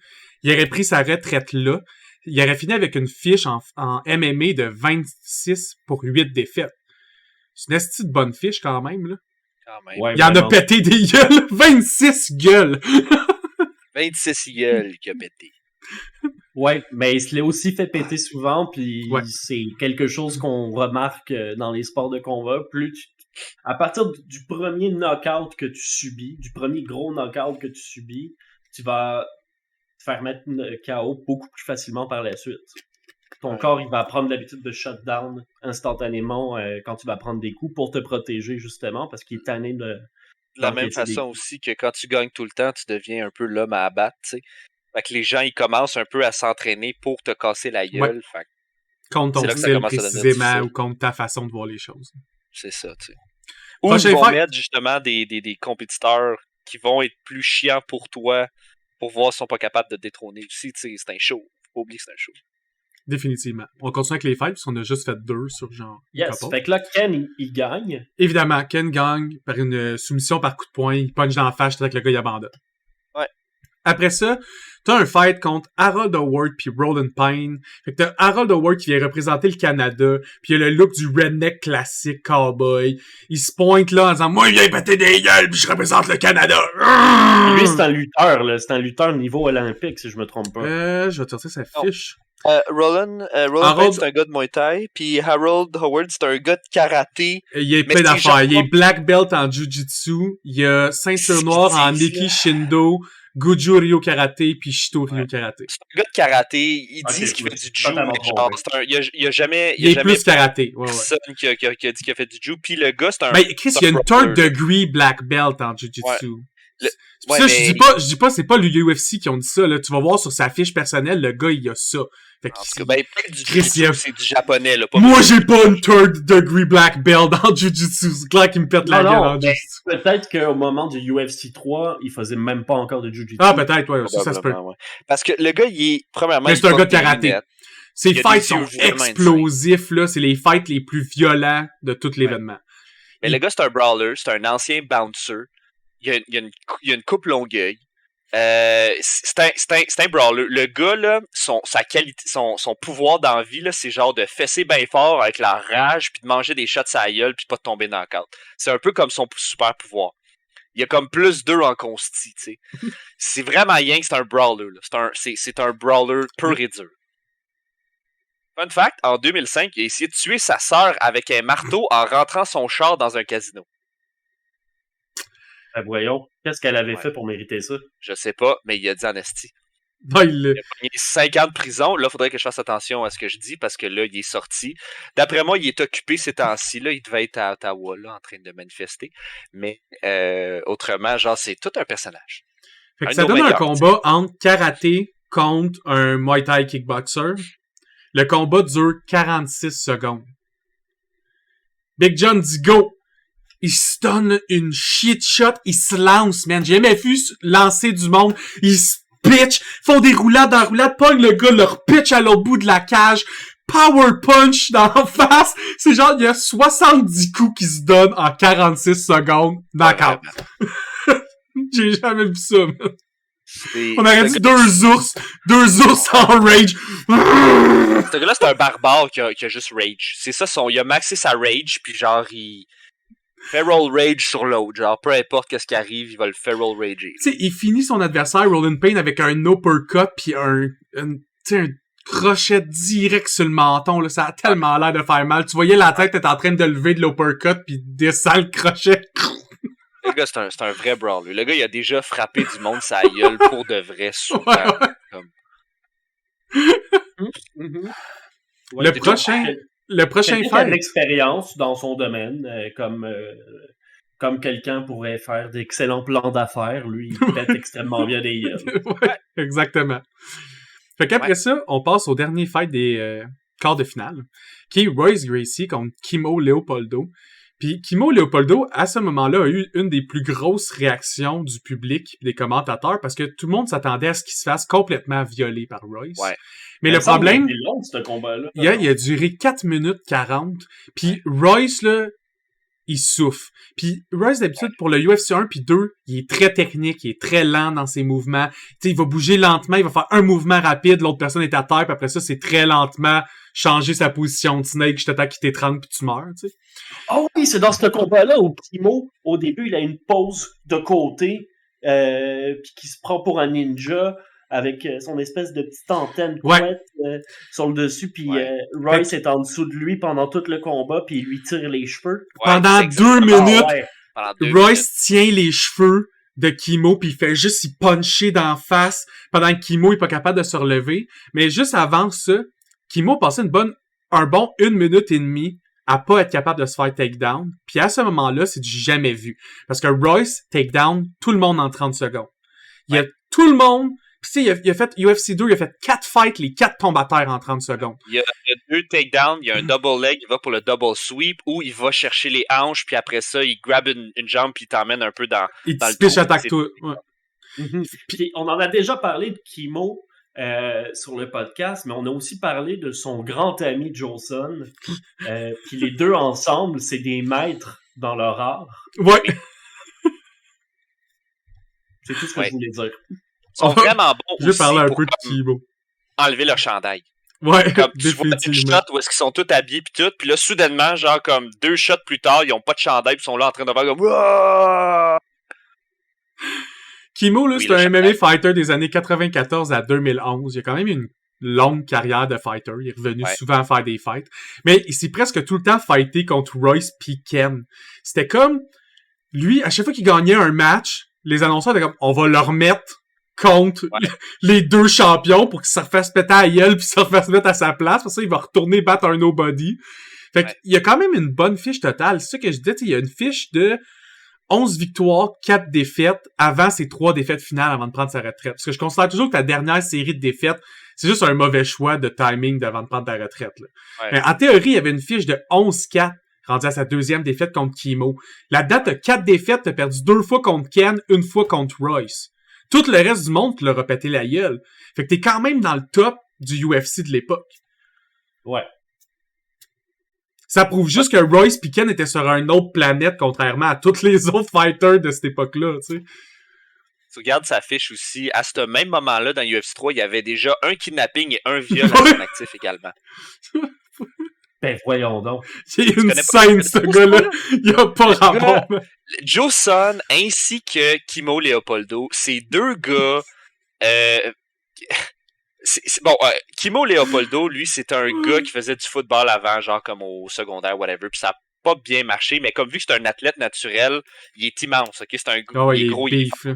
il aurait pris sa retraite là. Il aurait fini avec une fiche en MMA de 26 pour 8 défaites. C'est une esti de bonne fiche quand même, là. Quand même. Ouais, il en a pété des gueules. 26 gueules! 26 gueules qu'il a pété. Ouais, mais il se l'est aussi fait péter souvent, puis c'est quelque chose qu'on remarque dans les sports de combat. À partir du premier knockout que tu subis, du premier gros knockout que tu subis, tu vas te faire mettre KO beaucoup plus facilement par la suite. Ton corps, il va prendre l'habitude de shutdown instantanément quand tu vas prendre des coups pour te protéger, justement, parce qu'il est tanné de la même façon aussi que quand tu gagnes tout le temps, tu deviens un peu l'homme à abattre, tu sais. Fait que les gens, ils commencent un peu à s'entraîner pour te casser la gueule. Ouais. Fait contre ton style précisément ou contre ta façon de voir les choses. C'est ça, tu sais. Ou ils vont mettre justement des compétiteurs qui vont être plus chiants pour toi pour voir s'ils sont pas capables de te détrôner aussi, tu sais. C'est un show. Faut pas oublier que c'est un show. Définitivement. On continue avec les fights, parce qu'on a juste fait 2 sur genre... Yes, fait que là, Ken, il gagne. Évidemment, Ken gagne par une soumission par coup de poing, il punch dans la face, jusqu'à que le gars il abandonne. Ouais. Après ça, t'as un fight contre Harold Howard puis Roland Pine. Fait que t'as Harold Howard qui vient représenter le Canada, puis il a le look du redneck classique cowboy. Il se pointe là en disant « Moi, il vient péter des gueules, puis je représente le Canada! » Lui, c'est un lutteur, là. C'est un lutteur niveau olympique, si je me trompe pas. Je vais te sortir sa fiche. Roland Pine, c'est un gars de Muay Thai, puis Harold Howard, c'est un gars de karaté. Il est plein d'affaires. Il est black belt en Jiu-Jitsu, il a ceinture noire en Niki Shindo, Goju Ryo Karaté, puis Shito Ryo Karaté. C'est un gars de karaté, ils disent qu'il fait du Jiu, il a jamais... Il est plus karaté, personne qui a dit qu'il a fait du Jiu, puis le gars, c'est un... Mais Chris, il y a une third degree black belt en Jiu-Jitsu. Ouais. Ça, je dis pas, c'est pas l'UFC qui ont dit ça, là. Tu vas voir sur sa fiche personnelle, le gars, il a ça. Fait que, c'est du japonais, là. Moi, j'ai pas une third degree black belt en Jiu-Jitsu. C'est clair qu'il me pète la gueule en Jiu-Jitsu. Peut-être qu'au moment du UFC 3, il faisait même pas encore de Jiu-Jitsu. Ah, peut-être, ouais, ça se peut. Ouais. Parce que le gars, il est, premièrement, mais c'est un gars de karaté. Ses fights sont explosifs, là. C'est les fights les plus violents de tout l'événement. Mais le gars, c'est un brawler, c'est un ancien bouncer. Il y a une coupe longueuil. C'est un brawler. Le gars, là, son pouvoir dans la vie, là, c'est genre de fesser bien fort avec la rage, puis de manger des shots à la gueule, puis pas de tomber dans le cadre. C'est un peu comme son super pouvoir. Il y a comme plus 2 en consti, tu sais. C'est vraiment rien que c'est un brawler, là. C'est un brawler pur et dur. Fun fact, en 2005, il a essayé de tuer sa sœur avec un marteau en rentrant son char dans un casino. Ben voyons, qu'est-ce qu'elle avait fait pour mériter ça? Je sais pas, mais il a dit en esti. Non, il l'a. Il a pogné 5 ans de prison. Là, faudrait que je fasse attention à ce que je dis parce que là, il est sorti. D'après moi, il est occupé ces temps-ci. Là, il devait être à Ottawa, là, en train de manifester. Mais autrement, genre, c'est tout un personnage. Fait que Un ça de nos donne un meilleurs, combat entre karaté contre un Muay Thai kickboxer. Le combat dure 46 secondes. Big John dit go! Il se donne une shit shot, il se lance, man. J'ai jamais vu lancer du monde. Il se pitch, font des roulades en roulade, pogne le gars, leur pitch à l'autre bout de la cage, power punch d'en face. C'est genre, il y a 70 coups qui se donnent en 46 secondes. Knockout. J'ai jamais vu ça, man. On aurait dit deux ours en rage. Ce gars-là, c'est un barbare qui a juste rage. C'est ça, il a maxé sa rage, puis genre, il feral rage sur l'autre. Genre, peu importe qu'est-ce qui arrive, il va le feral rager. Tu sais, il finit son adversaire, Roland Payne, avec un uppercut, puis un crochet direct sur le menton, là. Ça a tellement l'air de faire mal. Tu voyais la tête être en train de lever de l'uppercut, puis descend le crochet. Le gars, c'est un vrai brawler. Le gars, il a déjà frappé du monde sa gueule pour de vrai souvent. Ouais. Comme... Ouais, Le prochain quelqu'un qui a de fight. l'expérience dans son domaine, comme quelqu'un pourrait faire d'excellents plans d'affaires, lui, il pète extrêmement bien des gueules. Ouais, exactement. Fait qu'après ça, on passe au dernier fight des quarts de finale, qui est Royce Gracie contre Kimo Leopoldo. Puis Kimo Leopoldo, à ce moment-là, a eu une des plus grosses réactions du public et des commentateurs parce que tout le monde s'attendait à ce qu'il se fasse complètement violer par Royce. Ouais. Mais le problème, C'est long, ce combat-là. il a duré 4 minutes 40. Puis Royce, là, il souffre. Puis Royce, d'habitude, pour le UFC 1 puis 2, il est très technique, il est très lent dans ses mouvements. Tu sais, il va bouger lentement, il va faire un mouvement rapide, l'autre personne est à terre, puis après ça, c'est très lentement changer sa position de snake, je t'attaque, qui t'étrangle, puis tu meurs, tu sais. Oh oui, c'est dans ce combat-là où Kimo, au début, il a une pause de côté, puis qui se prend pour un ninja, avec son espèce de petite antenne couette sur le dessus, puis Royce est en dessous de lui pendant tout le combat, puis il lui tire les cheveux. Pendant 2 minutes, Royce tient les cheveux de Kimo, puis il fait juste y puncher d'en face, pendant que Kimo est pas capable de se relever. Mais juste avant ça, Kimo passait un bon 1 minute et demie à pas être capable de se faire takedown. Puis à ce moment-là, c'est du jamais vu. Parce que Royce takedown tout le monde en 30 secondes. Il y a tout le monde. Puis tu sais, il a fait UFC 2, il a fait 4 fights, les 4 tombent à terre en 30 secondes. Il y a 2 takedowns, il y a un double leg, il va pour le double sweep, ou il va chercher les hanches, puis après ça, il grab une jambe, puis il t'emmène un peu dans il le pitch attaque tout. Ouais. Puis on en a déjà parlé de Kimo sur le podcast, mais on a aussi parlé de son grand ami Johnson. Puis les deux ensemble, c'est des maîtres dans leur art. Ouais. C'est tout ce que je voulais dire. Ils sont vraiment bons Je vais aussi parler un pour peu de Kimo. enlever leur chandail. Ouais, Comme tu vois une shot où est-ce qu'ils sont tous habillés pis tout, puis là soudainement genre comme 2 shots plus tard, ils ont pas de chandail pis ils sont là en train de faire comme Wouah! Kimo là, c'est un MMA fighter des années 94 à 2011. Il a quand même une longue carrière de fighter. Il est revenu souvent faire des fights. Mais il s'est presque tout le temps fighté contre Royce pis Ken. C'était comme lui, à chaque fois qu'il gagnait un match, les annonceurs étaient comme on va le remettre contre les deux champions pour qu'il se refasse péter à la gueule pis se refasse mettre à sa place. Pour ça, il va retourner battre un nobody. Fait qu'il y a quand même une bonne fiche totale. C'est ça que je disais, il y a une fiche de 11 victoires, 4 défaites avant ses 3 défaites finales avant de prendre sa retraite. Parce que je considère toujours que la dernière série de défaites, c'est juste un mauvais choix de timing avant de prendre ta retraite. Là. Mais en théorie, il y avait une fiche de 11-4 rendu à sa 2e défaite contre Kimo. Là-dedans, t'as 4 défaites, t'as perdu 2 fois contre Ken, 1 fois contre Royce. Tout le reste du monde te l'a pété la gueule. Fait que t'es quand même dans le top du UFC de l'époque. Ouais. Ça prouve juste que Royce et Ken étaient sur une autre planète, contrairement à tous les autres fighters de cette époque-là, tu sais. Tu regardes sa fiche aussi, à ce même moment-là, dans UFC 3, il y avait déjà un kidnapping et un viol à son actif également. Ben, voyons donc. Il y a une scène, ce gars-là. Il a pas rapport. Joe Son ainsi que Kimo Leopoldo, ces deux gars... Kimo Leopoldo, lui, c'est un gars qui faisait du football avant, genre comme au secondaire, whatever, puis ça a pas bien marché, mais comme vu que c'est un athlète naturel, il est immense, ok? C'est un Oh, il est il est gros, il est beef, là.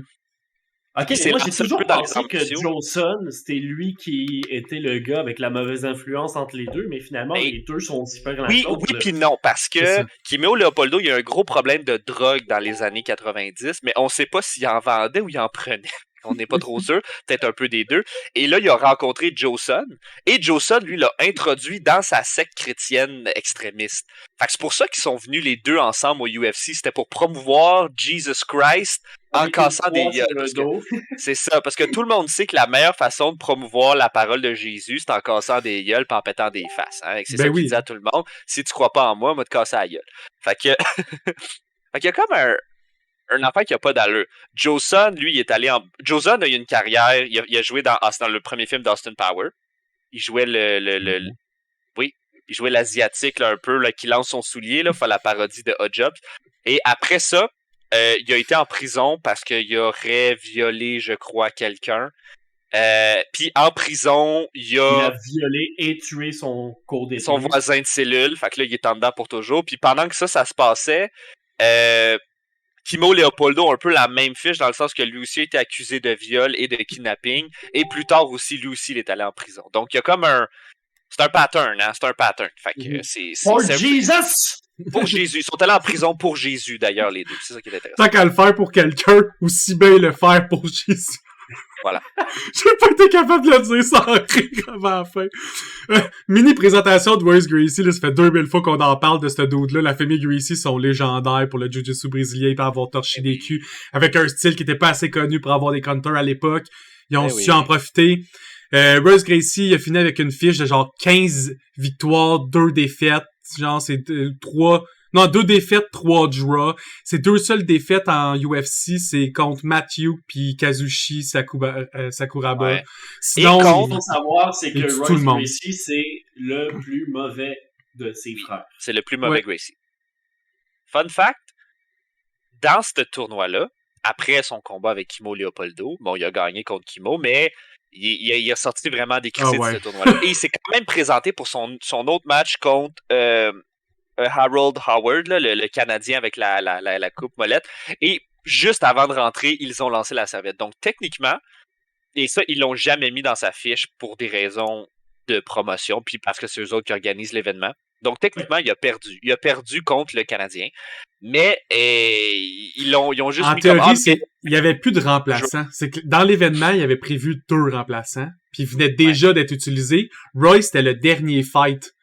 Ok, il mais s'est moi j'ai lancé un toujours peu dans les pensé arts que martiaux. Johnson, c'était lui qui était le gars avec la mauvaise influence entre les deux, mais finalement Mais les deux sont différents oui, l'autre, oui là. puis non, parce C'est que ça. Kimio Leopoldo, il y a un gros problème de drogue dans les années 90, mais on sait pas s'il en vendait ou il en prenait. On n'est pas trop sûr, peut-être un peu des deux. Et là, il a rencontré Joson, et Joson, lui, l'a introduit dans sa secte chrétienne extrémiste. Fait que c'est pour ça qu'ils sont venus les deux ensemble au UFC, c'était pour promouvoir Jesus Christ en Avec une cassant des croix sur gueules. le dos. C'est ça, parce que tout le monde sait que la meilleure façon de promouvoir la parole de Jésus, c'est en cassant des gueules et en pétant des faces. Hein? Et c'est ça Ben qu'il oui. dit à tout le monde. Si tu crois pas en moi, moi te casser la gueule. Fait que, fait qu'il y a comme un enfant qui a pas d'allure. Joson, lui, il est allé en. Joson a eu une carrière. Il a joué dans le premier film d'Austin Power. Il jouait oui, il jouait l'asiatique là, un peu là, qui lance son soulier, là, fait la parodie de Hot Jobs. Et après ça, il a été en prison parce qu'il aurait violé, je crois, quelqu'un. Puis en prison, il Il a a violé et tué son co-détenu. son voisin de cellule. Fait que là, il est en dedans pour toujours. Puis pendant que ça se passait, Kimo Leopoldo a un peu la même fiche dans le sens que lui aussi a été accusé de viol et de kidnapping. Et plus tard aussi, lui aussi, il est allé en prison. Donc, il y a comme un... C'est un pattern, hein? C'est un pattern. Fait que For c'est Jesus! pour Jésus. Ils sont allés en prison pour Jésus, d'ailleurs, les deux. C'est ça qui est intéressant. Tant qu'à le faire pour quelqu'un, aussi bien le faire pour Jésus. Voilà. J'ai pas été capable de le dire sans rire avant la fin. Mini présentation de Royce Gracie, là, ça fait 2000 fois qu'on en parle de ce dude-là. La famille Gracie sont légendaires pour le jiu-jitsu brésilien pour avoir torché des culs avec un style qui était pas assez connu pour avoir des counters à l'époque. Ils ont su en profiter. Royce Gracie, il a fini avec une fiche de genre 15 victoires, 2 défaites. Genre, c'est 2 défaites, 3 draws. Ses 2 seules défaites en UFC, c'est contre Matthew puis Kazushi Sakuraba. Ouais. Sinon, Et Ce qu'il contre- faut savoir, c'est il que tue tout le Royce monde. Gracie, c'est le plus mauvais de ses frères. C'est le plus mauvais Ouais. Gracie. Fun fact, dans ce tournoi-là, après son combat avec Kimo Leopoldo, bon, il a gagné contre Kimo, mais il a sorti vraiment des critiques de ce tournoi-là. Et il s'est quand même présenté pour son autre match contre Harold Howard, là, le Canadien avec la coupe molette. Et juste avant de rentrer, ils ont lancé la serviette. Donc, techniquement, et ça, ils l'ont jamais mis dans sa fiche pour des raisons de promotion, puis parce que c'est eux autres qui organisent l'événement. Donc, techniquement, il a perdu. Il a perdu contre le Canadien. Mais ils ont juste en mis comme... théorie, il y avait plus de remplaçants. C'est que dans l'événement, il y avait prévu 2 remplaçants, puis ils venaient déjà d'être utilisés. Royce, c'était le dernier fight.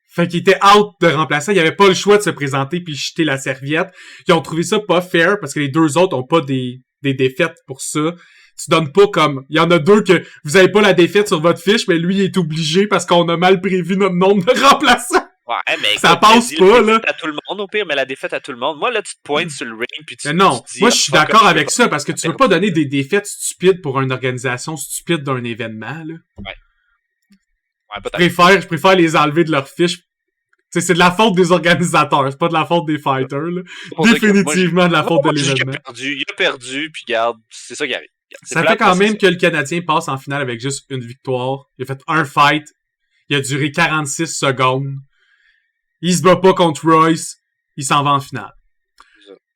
Fait qu'il était out de remplaçant. Il avait pas le choix de se présenter puis jeter la serviette. Ils ont trouvé ça pas fair parce que les 2 autres ont pas des défaites pour ça. Tu donnes pas comme... Il y en a 2 que vous avez pas la défaite sur votre fiche, mais lui, il est obligé parce qu'on a mal prévu notre nombre de remplaçants. Ouais, mais ça écoute, passe pas, là. À tout le monde, au pire, mais la défaite à tout le monde. Moi, là, tu te pointes sur le ring, puis Mais non, tu dis, moi, je suis d'accord avec ça, ça, parce que tu veux pas donner des défaites stupides pour une organisation stupide d'un événement, là. Ouais, peut-être. Je préfère les enlever de leur fiche. T'sais, c'est de la faute des organisateurs, c'est pas de la faute des fighters, là. Définitivement de la faute de l'événement. Il a perdu, puis regarde, c'est ça qui arrive. Ça fait quand même que le Canadien passe en finale avec juste une victoire. Il a fait un fight. Il a duré 46 secondes. Il se bat pas contre Royce. Il s'en va en finale.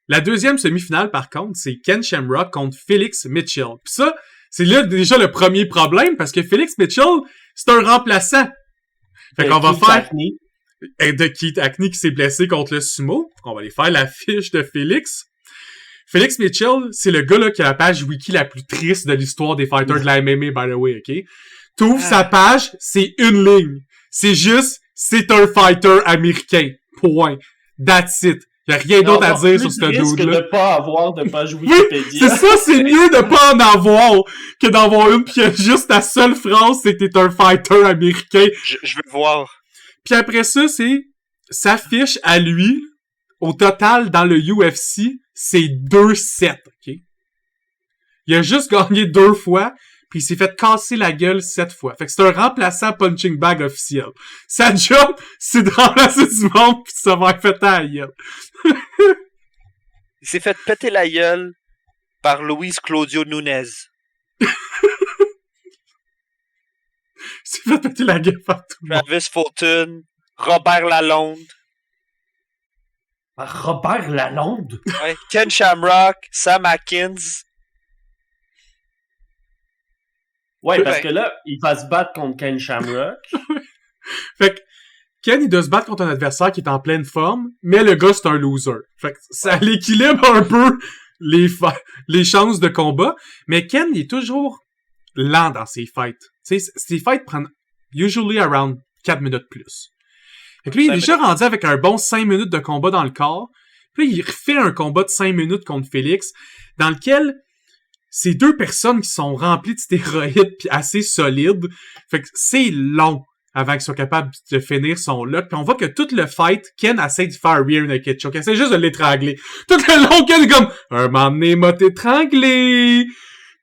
La deuxième semi-finale, par contre, c'est Ken Shamrock contre Felix Mitchell. Pis ça, c'est là déjà le premier problème, parce que Felix Mitchell, c'est un remplaçant. Fait qu'on va faire... de Keith Hackney qui s'est blessé contre le sumo. On va aller faire la fiche de Félix. Félix Mitchell, c'est le gars là qui a la page wiki la plus triste de l'histoire des fighters de la MMA, by the way, ok? T'ouvres sa page, c'est une ligne. C'est juste, c'est un fighter américain. Point. That's it. Y a rien d'autre à dire sur ce dude-là. de pas avoir de page Oui, Wikipédia. c'est ça, c'est mieux de pas en avoir que d'avoir une pis juste ta seule phrase, c'est que t'es un fighter américain. Je veux voir. Puis après ça, c'est sa fiche à lui, au total, dans le UFC, c'est 2-7, ok? Il a juste gagné 2 fois, puis il s'est fait casser la gueule 7 fois. Fait que c'est un remplaçant punching bag officiel. Sa job, c'est de remplacer du monde pis de se faire péter à la gueule. Il s'est fait péter la gueule par Luis Claudio Nunez. Il s'est fait péter la gueule par tout le monde. Travis Fulton, Robert Lalonde. Robert Lalonde? Ouais. Ken Shamrock, Sam Atkins. Ouais, Oui, parce ben. que là, il va se battre contre Ken Shamrock. Fait que Ken, il doit se battre contre un adversaire qui est en pleine forme, mais le gars, c'est un loser. Fait que ça l'équilibre un peu les chances de combat. Mais Ken, il est toujours lent dans ses fights. Tu sais, ses fights prennent usually around 4 minutes plus. Fait que lui, il est déjà rendu avec un bon 5 minutes de combat dans le corps. Puis il refait un combat de 5 minutes contre Félix, dans lequel c'est deux personnes qui sont remplies de stéroïdes puis assez solides. Fait que c'est long avant qu'ils soient capables de finir son lock. Puis on voit que tout le fight, Ken essaie de faire un rear naked choke. Il essaie juste de l'étrangler. Tout le long, Ken est comme « Un moment donné, m'a t'étranglé! »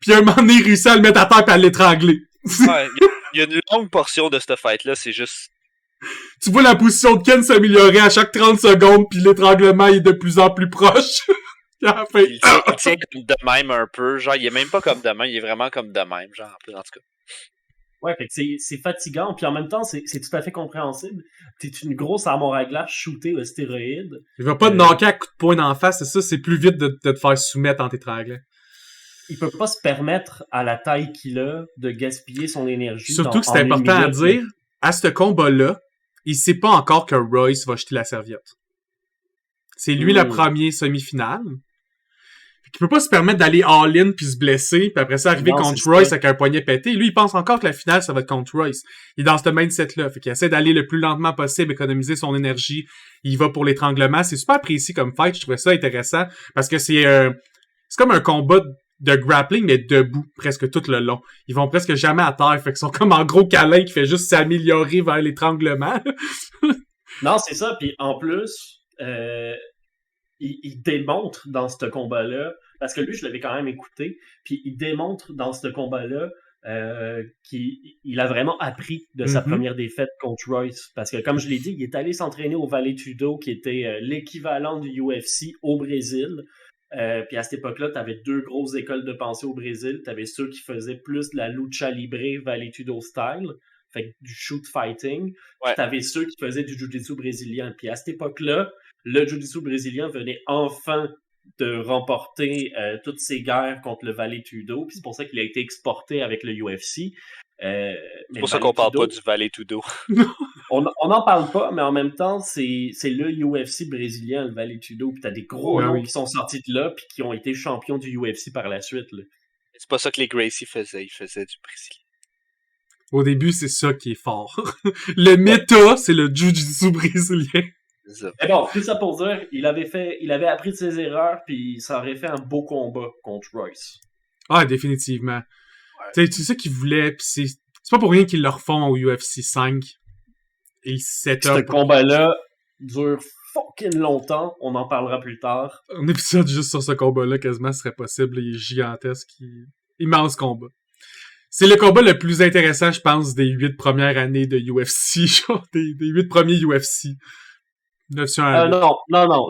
Puis un moment donné, il réussit à le mettre à terre pis à l'étrangler. Ouais, il y a une longue portion de cette fight-là, c'est juste... Tu vois la position de Ken s'améliorer à chaque 30 secondes, puis l'étranglement est de plus en plus proche. Il tient comme de même un peu, genre, il est même pas comme de même, il est vraiment comme de même, genre, en tout cas. Ouais, fait que c'est fatigant, puis en même temps, c'est tout à fait compréhensible. T'es une grosse armoire à glace shootée au stéroïde. Il va pas te knocker à coups de poing d'en face, c'est ça, c'est plus vite de te faire soumettre en t'étranglant. Il peut pas se permettre, à la taille qu'il a, de gaspiller son énergie. Surtout que c'est important à dire, à ce combat-là, il sait pas encore que Royce va jeter la serviette. C'est lui le premier semi-finale. Il peut pas se permettre d'aller all-in puis se blesser, puis après ça arriver contre Royce avec un poignet pété. Lui, il pense encore que la finale, ça va être contre Royce. Il est dans ce mindset-là. Fait qu'il essaie d'aller le plus lentement possible, économiser son énergie. Il va pour l'étranglement. C'est super précis comme fight. Je trouvais ça intéressant parce que c'est comme un combat de grappling, mais debout, presque tout le long. Ils vont presque jamais à terre. Fait qu'ils sont comme en gros câlin qui fait juste s'améliorer vers l'étranglement. Non, c'est ça. Puis en plus, il démontre dans ce combat-là, parce que lui, je l'avais quand même écouté, puis il démontre dans ce combat-là qu'il a vraiment appris de sa première défaite contre Royce. Parce que, comme je l'ai dit, il est allé s'entraîner au Vale Tudo, qui était l'équivalent du UFC au Brésil. Puis à cette époque-là, tu avais deux grosses écoles de pensée au Brésil. Tu avais ceux qui faisaient plus de la lucha libre Vale Tudo style, fait que du shoot fighting. Puis tu avais ceux qui faisaient du jiu-jitsu brésilien. Puis à cette époque-là, le jiu-jitsu brésilien venait enfin de remporter toutes ces guerres contre le Vale Tudo. Puis c'est pour ça qu'il a été exporté avec le UFC. C'est pour ça qu'on parle pas du Vale Tudo. On n'en parle pas, mais en même temps, c'est le UFC brésilien, le Vale Tudo. Puis t'as des gros noms qui sont sortis de là puis qui ont été champions du UFC par la suite. Là. C'est pas ça que les Gracie faisaient. Ils faisaient du brésilien. Au début, c'est ça qui est fort. Le méta, c'est le jiu-jitsu brésilien. Mais bon, tout ça pour dire, il avait appris de ses erreurs, puis ça aurait fait un beau combat contre Royce. Ah, définitivement. Ouais. C'est ça qu'ils voulaient, pis c'est pas pour rien qu'ils le refont au UFC 5. Et ce combat-là dure fucking longtemps, on en parlera plus tard. Un épisode juste sur ce combat-là, quasiment, serait possible. Il est gigantesque. Immense combat. C'est le combat le plus intéressant, je pense, des 8 premières années de UFC, genre des 8 premiers UFC. Non.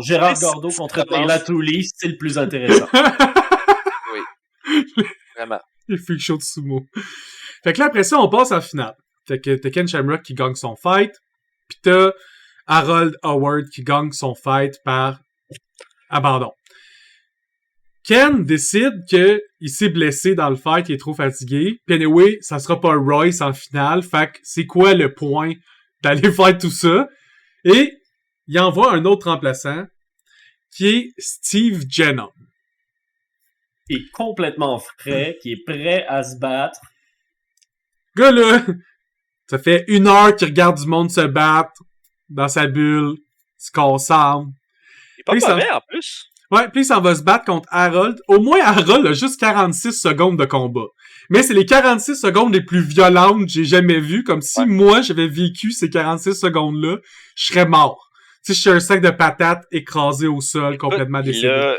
Gérard Gordeau contre Taylor Tooley, c'est le plus intéressant. Oui. Vraiment. Les freak show de sumo. Fait que là, après ça, on passe en finale. Fait que t'as Ken Shamrock qui gagne son fight. Pis t'as Harold Howard qui gagne son fight par abandon. Ken décide que il s'est blessé dans le fight, il est trop fatigué. Puis anyway, ça sera pas Royce en finale. Fait que c'est quoi le point d'aller faire tout ça? Et il envoie un autre remplaçant qui est Steve Genom. Qui est complètement frais, qui est prêt à se battre. Gars-là, ça fait 1 heure qu'il regarde du monde se battre dans sa bulle, se concentre. Il est pas mauvais en plus. Ouais, puis il s'en va se battre contre Harold. Au moins, Harold a juste 46 secondes de combat. Mais c'est les 46 secondes les plus violentes que j'ai jamais vues. Comme si moi, j'avais vécu ces 46 secondes-là, je serais mort. Tu sais, je suis un sac de patates écrasé au sol, complètement décédé.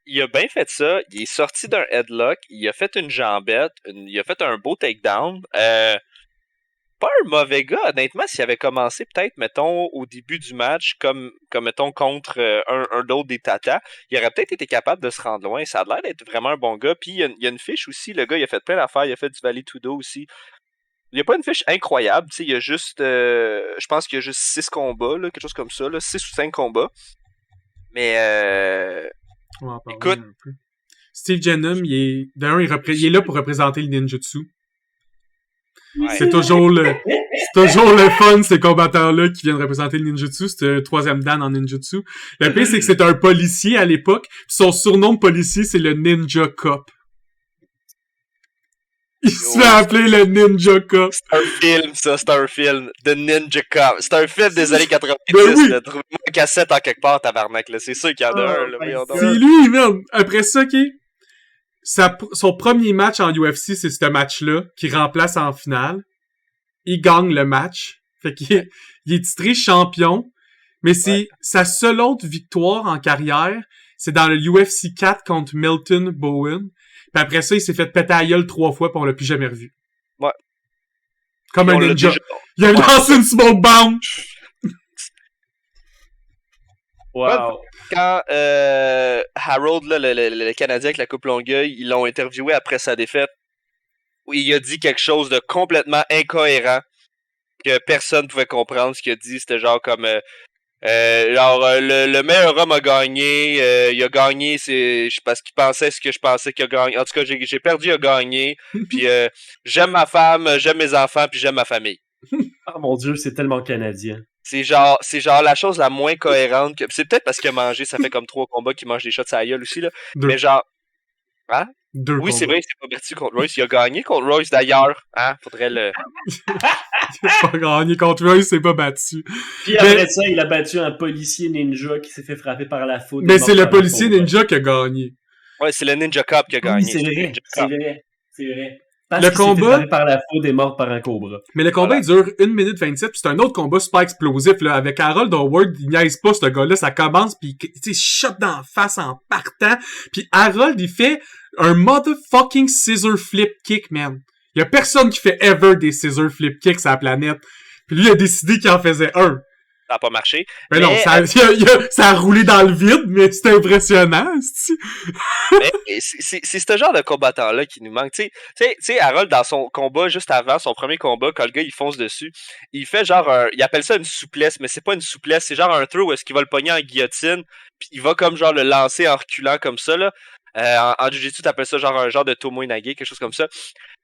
Il a bien fait ça. Il est sorti d'un headlock. Il a fait une jambette. Il a fait un beau takedown. Pas un mauvais gars, honnêtement. S'il avait commencé peut-être, mettons, au début du match, comme mettons, contre un d'autre des tatas, il aurait peut-être été capable de se rendre loin. Ça a l'air d'être vraiment un bon gars. Puis il y a une fiche aussi. Le gars, il a fait plein d'affaires. Il a fait du Vale Tudo aussi. Il n'y a pas une fiche incroyable. Il y a juste, je pense qu'il y a juste 6 combats, là, quelque chose comme ça. Là, 6 ou 5 combats. Mais On va en parler écoute. un peu. Steve Jennum, il est là pour représenter le ninjutsu. Ouais. C'est toujours le fun, ces combattants-là qui viennent représenter le ninjutsu. C'est le troisième dan en ninjutsu. Le pire, c'est que c'est un policier à l'époque. Pis son surnom de policier, c'est le Ninja Cop. Il se fait appeler le Ninja Cop. C'est un film, ça, c'est un film. The Ninja Cop. C'est un film des années 90, Ben oui. là. Trouve-moi une cassette en quelque part, tabarnak, là. C'est sûr qu'il y en a un, là. Voyons donc. C'est lui, merde. Après ça, son premier match en UFC, c'est ce match-là, qu'il remplace en finale. Il gagne le match. Fait qu'il il est titré champion. Mais c'est sa seule autre victoire en carrière. C'est dans le UFC 4 contre Milton Bowen. Puis après ça, il s'est fait péter à gueule 3 fois pis on l'a plus jamais revu. Ouais. Comme Et un on l'a ninja. déjà- Il a lancé une smoke bomb! Wow. Quand Harold, là, le Canadien avec la Coupe Longueuil, ils l'ont interviewé après sa défaite, où il a dit quelque chose de complètement incohérent, que personne pouvait comprendre ce qu'il a dit. C'était genre comme... le meilleur homme a gagné, il a gagné c'est parce qu'il pensait ce que je pensais qu'il a gagné. En tout cas, j'ai perdu, il a gagné. Puis j'aime ma femme, j'aime mes enfants, puis j'aime ma famille. Ah mon Dieu, c'est tellement canadien. C'est genre la chose la moins cohérente que. C'est peut-être parce qu'il a mangé, ça fait comme 3 combats qu'il mange des shots à la gueule aussi là. 2. Mais genre, hein? Deux Oui, c'est combats. vrai, il s'est pas battu contre Royce. Il a gagné contre Royce d'ailleurs. Hein? Faudrait le. Il a pas gagné contre eux, il s'est pas battu. Puis après ça, il a battu un policier ninja qui s'est fait frapper par la foudre. Mais c'est le policier ninja qui a gagné. Ouais, c'est le Ninja Cop qui a gagné. Oui, c'est vrai, Ninja c'est Cop. vrai, c'est vrai. Parce Le qu'il s'est fait combat- frapper par la foudre et mort par un cobra. Mais le combat, Voilà. il dure 1 minute 27, pis c'est un autre combat super explosif, là, avec Harold Howard, il niaise pas, ce gars-là, ça commence, pis, tu sais, shot dans la face en partant, pis Harold, il fait un motherfucking scissor flip kick, man. Y a personne qui fait ever des scissor flip kicks sur la planète. Pis lui, il a décidé qu'il en faisait un. Ça a pas marché. Mais non, ça a roulé dans le vide, mais c'était impressionnant, c'ti. Mais c'est ce genre de combattant-là qui nous manque. Tu sais, Harold, dans son combat juste avant, son premier combat, quand le gars il fonce dessus, il fait genre il appelle ça une souplesse, mais c'est pas une souplesse, c'est genre un throw où est-ce qu'il va le pogner en guillotine, puis il va comme genre le lancer en reculant comme ça, là. En Jiu-Jitsu, t'appelles ça genre un genre de Tomoe Nage, quelque chose comme ça.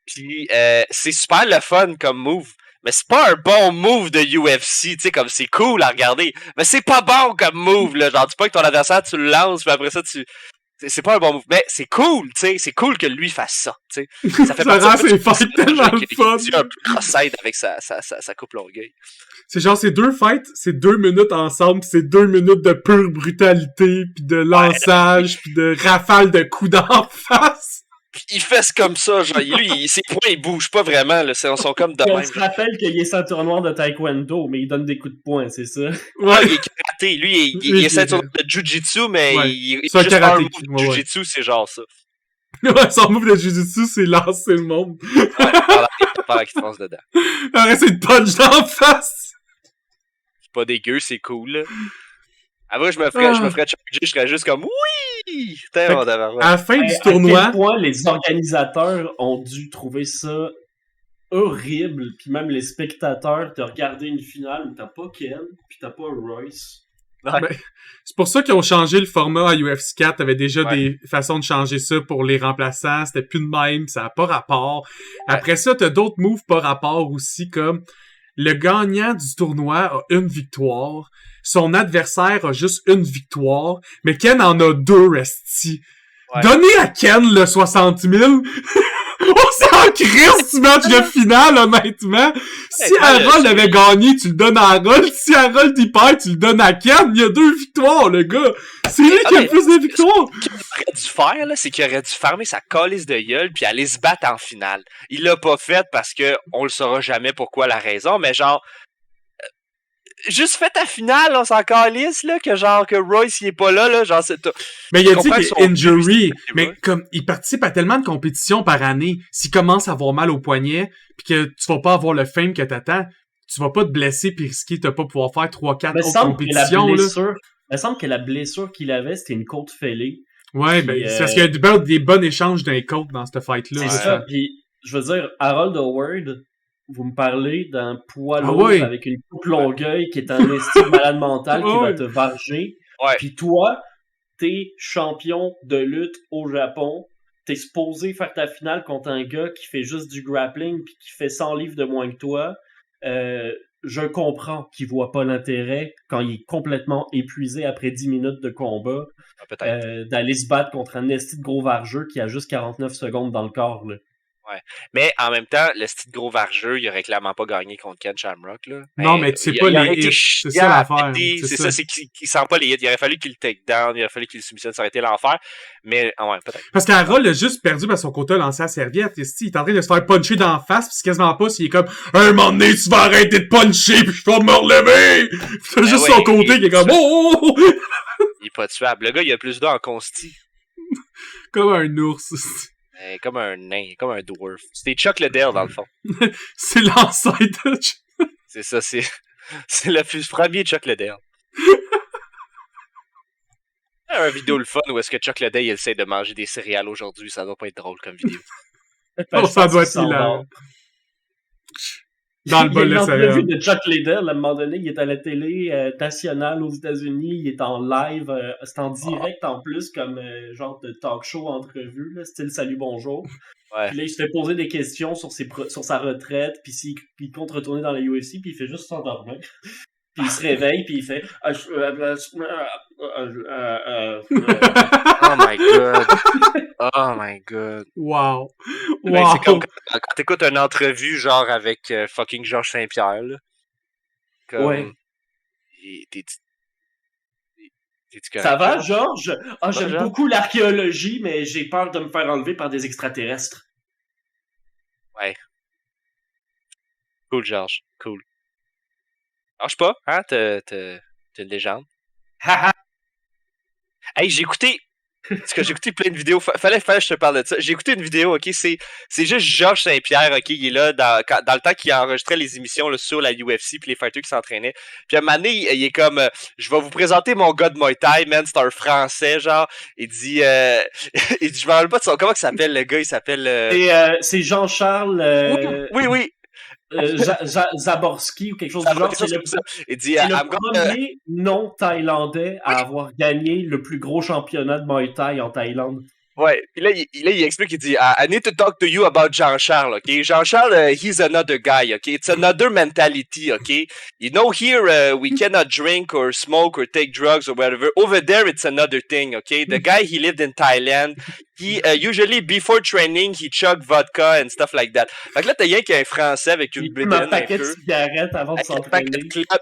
Puis c'est super le fun comme move. Mais c'est pas un bon move de UFC, tu sais, comme c'est cool à regarder. Mais c'est pas bon comme move, là. Genre, tu pas que ton adversaire, tu le lances, puis après ça, c'est pas un bon move. Mais c'est cool, tu sais. C'est cool que lui fasse ça, tu sais. Ça fait Ça partie rend un peu ses du fights personnage tellement qui le fun. est un peu cross-eyed avec sa coupe longueuil. C'est genre, ces deux fights, c'est 2 minutes ensemble, pis c'est 2 minutes de pure brutalité, pis de lançage, pis de rafale de coups d'en face. Puis il fesse comme ça, genre, lui, ses poings, ils bougent pas vraiment, là. Ils sont comme de On même. se rappelle qu'il est ceinture noire de taekwondo, mais il donne des coups de poing, c'est ça? Ouais, il est karaté. Lui, il Oui, est ceinture de Jujitsu, mais Ouais. il C'est un juste un karaté. move de Ouais, ouais. Jujitsu, c'est genre ça. Ouais, son move de Jujutsu, c'est lancer le monde. Ouais, pendant qu'il te fonce dedans. Arrête, c'est de punch d'en face. C'est pas dégueu, c'est cool, là. Après, je me ferais challenger, je serais juste comme oui! Putain, mon tabarouette. À la fin du À tournoi, quel point les organisateurs ont dû trouver ça horrible, puis même les spectateurs, t'as regardé une finale où t'as pas Ken, puis t'as pas Royce. c'est pour ça qu'ils ont changé le format à UFC 4. T'avais déjà Ouais. des façons de changer ça pour les remplaçants. C'était plus de même, ça a pas rapport. Après ça, t'as d'autres moves pas rapport aussi, comme le gagnant du tournoi a une victoire. Son adversaire a juste une victoire. Mais Ken en a 2, esti. Ouais. Donnez à Ken le 60 000. On s'en crisse du match de finale, honnêtement. Si Harold avait gagné, tu le donnes à Harold. Si Harold y perd, tu le donnes à Ken. Il y a 2 victoires, le gars. C'est lui qui a le plus de victoires. Ce qu'il aurait dû faire, là, c'est qu'il aurait dû fermer sa calice de gueule puis aller se battre en finale. Il l'a pas fait parce que on le saura jamais pourquoi la raison, mais genre juste fait ta finale, on s'en calisse, là, que genre que Royce il est pas là, genre c'est Mais il a Je dit comprends qu'il que est son injury, but, c'est mais vrai. comme il participe à tellement de compétitions par année, s'il commence à avoir mal au poignet, pis que tu vas pas avoir le fame que t'attends, tu vas pas te blesser pis risquer de pas pouvoir faire 3-4 Mais autres semble que la compétitions, là. blessure, il semble que la blessure qu'il avait, c'était une côte fêlée. Ouais, Puis, ben, c'est parce qu'il y a des bons échanges d'un côte dans cette fight-là. C'est là. ça, puis je veux dire, Harold Howard, vous me parlez d'un poids Ah lourd ouais. avec une coupe longueuil qui est un esti de malade mental qui Ah ouais. va te varger. Ouais. Puis toi, t'es champion de lutte au Japon, t'es supposé faire ta finale contre un gars qui fait juste du grappling puis qui fait 100 livres de moins que toi. Je comprends qu'il voit pas l'intérêt quand il est complètement épuisé après 10 minutes de combat Peut-être. d'aller se battre contre un esti de gros vargeux qui a juste 49 secondes dans le corps. Là. Ouais. Mais en même temps, le style gros vargeux, il aurait clairement pas gagné contre Ken Shamrock, là. Non, mais tu sais pas il aurait les été hits. C'est chiant ça à l'affaire. péter. C'est ça, c'est qu'il sent pas les hits. Il aurait fallu qu'il le take down, il aurait fallu qu'il le submissionne, ça aurait été l'enfer. Mais, ouais, peut-être. Parce qu'Harold a juste perdu parce que son quota a lancé la serviette. Il est en train de se faire puncher d'en face, pis c'est quasiment pas s'il est comme, un moment donné, tu vas arrêter de puncher, pis je vais me relever! C'est juste son côté qui est comme, oh! Il est pas tuable. Le gars, il a plus d'eau en consti. Comme un ours. Comme un nain, comme un dwarf. C'était Chuck Liddell, dans le fond. C'est l'ancêtre. C'est ça, c'est le plus premier Chuck Liddell. Un vidéo le fun où est-ce que Chuck Liddell il essaie de manger des céréales aujourd'hui, ça doit pas être drôle comme vidéo. Oh, ça doit être hilarant. Dans le bol de céréales. L'entrevue de Chuck Liddell, à un moment donné, il est à la télé nationale aux États-Unis, il est en live, c'est en direct en plus, comme genre de talk show entrevue, là, style Salut Bonjour. Ouais. Puis là, il se fait poser des questions sur sa retraite, puis s'il compte retourner dans la UFC, puis il fait juste s'endormir. Puis il se réveille, puis il fait... Oh my god. Oh my god. Wow. Ben, c'est comme quand t'écoutes une entrevue genre avec fucking Georges Saint-Pierre, là. Comme... Ouais. T'es-tu correct, ça va, Georges? Georges? Ah, j'aime Georges? beaucoup l'archéologie, mais j'ai peur de me faire enlever par des extraterrestres. Ouais. Cool, Georges. Cool. Lâche pas, hein? T'es une légende. Hey, j'ai écouté... Parce que j'ai écouté plein de vidéos. Fallait que je te parle de ça. J'ai écouté une vidéo, ok? C'est juste Georges Saint-Pierre, ok? Il est là dans le temps qu'il enregistrait les émissions là, sur la UFC puis les fighters qui s'entraînaient. Puis à un moment donné, il est comme je vais vous présenter mon gars de Muay Thai, man, c'est un Français, genre. Il dit il dit, je me rappelle pas de son. Comment il s'appelle le gars? Il s'appelle c'est Jean-Charles Oui. Zaborski ou quelque chose du genre. C'est le premier non-thaïlandais à avoir gagné le plus gros championnat de Muay Thai en Thaïlande. Ouais, puis là, il explique, il dit, I need to talk to you about Jean-Charles, okay? Jean-Charles, he's another guy, okay? It's another mentality, okay? You know, here, we cannot drink or smoke or take drugs or whatever. Over there, it's another thing, okay? The guy, he lived in Thailand. He, usually, before training, he chugged vodka and stuff like that. Fait que là, t'as rien qu'un Français avec une bédaine un paquet de cigarettes avant de s'entraîner.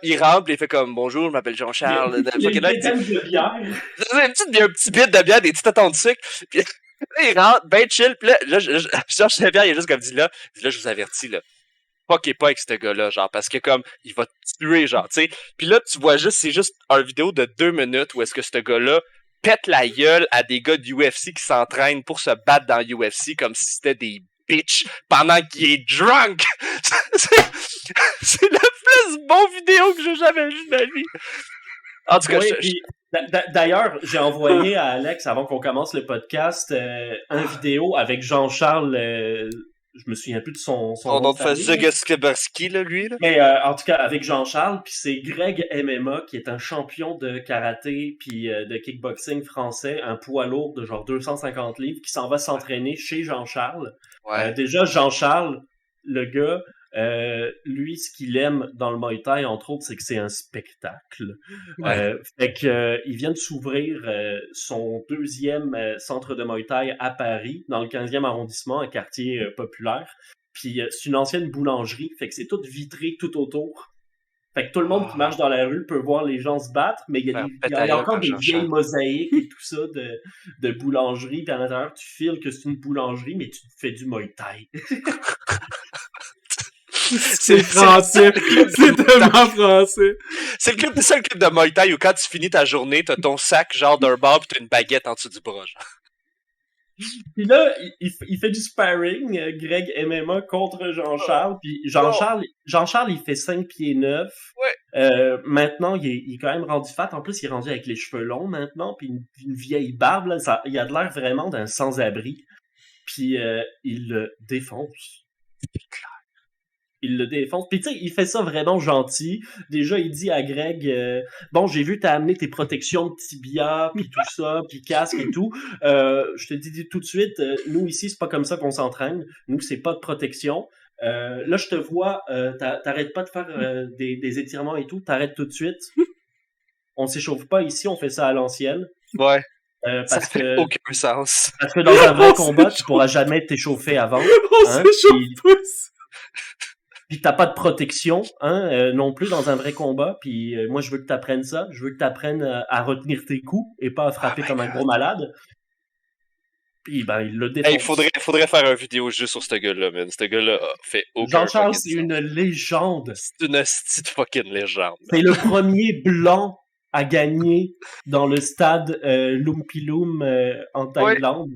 Il rentre, puis il fait comme, bonjour, je m'appelle Jean-Charles. Il y a une bédaine de bière. Un petit bit de bière, des petits tâtons de sucre. Puis là, il rentre, ben chill, pis là, Georges Saint-Pierre, il est juste comme dit là, je vous avertis, là, fuckez pas avec ce gars-là, genre, parce que comme, il va te tuer, genre, tu sais. Puis là, tu vois juste, c'est juste une vidéo de 2 minutes où est-ce que ce gars-là pète la gueule à des gars de UFC qui s'entraînent pour se battre dans UFC comme si c'était des bitches pendant qu'il est drunk. C'est la plus bonne vidéo que j'ai jamais vue de ma vie. En tout cas, d'ailleurs, j'ai envoyé à Alex, avant qu'on commence le podcast, une vidéo avec Jean-Charles, je me souviens plus de son nom de famille. Zagorski, là, lui, là. Mais en tout cas, avec Jean-Charles, puis c'est Greg MMA, qui est un champion de karaté puis de kickboxing français, un poids lourd de genre 250 livres, qui s'en va s'entraîner chez Jean-Charles. Ouais. Déjà, Jean-Charles, le gars... lui, ce qu'il aime dans le Muay Thai, entre autres, c'est que c'est un spectacle. Ouais. Fait que il vient de s'ouvrir son 2e centre de Muay Thai à Paris, dans le 15e arrondissement, un quartier populaire. Puis c'est une ancienne boulangerie, fait que c'est tout vitré tout autour. Fait que tout le monde qui marche dans la rue peut voir les gens se battre, mais il y a encore des vieilles mosaïques et tout ça de boulangerie. Puis à l'intérieur, tu files que c'est une boulangerie, mais tu fais du Muay Thai. C'est français. C'est tellement français. C'est le seul clip de Muay Thai où quand tu finis ta journée, t'as ton sac genre d'un bar pis t'as une baguette en dessous du bras, genre. Puis là, il fait du sparring, Greg MMA contre Jean-Charles. Puis Jean-Charles, il fait 5 pieds 9. Ouais. Maintenant, il est quand même rendu fat. En plus, il est rendu avec les cheveux longs maintenant. Puis une vieille barbe. Là, il a de l'air vraiment d'un sans-abri. Puis il le défonce. Il le défonce. Puis tu sais, il fait ça vraiment gentil. Déjà, il dit à Greg, bon, j'ai vu t'as amené tes protections de tibia, puis tout ça, puis casque et tout. Je te dis tout de suite, nous ici, c'est pas comme ça qu'on s'entraîne. Nous, c'est pas de protection. Là, je te vois, t'arrêtes pas de faire des étirements et tout. T'arrêtes tout de suite. On s'échauffe pas ici, on fait ça à l'ancienne. Ouais. Ça Parce fait que aucun sens. dans un vrai On combat, tu s'échauffe. pourras jamais t'échauffer avant. On Hein, s'échauffe puis- tous! Puis t'as pas de protection, hein, non plus dans un vrai combat. Puis moi, je veux que t'apprennes ça. Je veux que t'apprennes à retenir tes coups et pas à frapper Oh my comme un God. gros malade. Puis ben, il le défonce. Hey, faudrait faire une vidéo juste sur ce gars-là, man. Ce gars-là a fait aucun Jean-Charles, fucking c'est une légende. sens. C'est une petite fucking légende. C'est le premier blanc à gagner dans le stade Lumpy Loom en Thaïlande.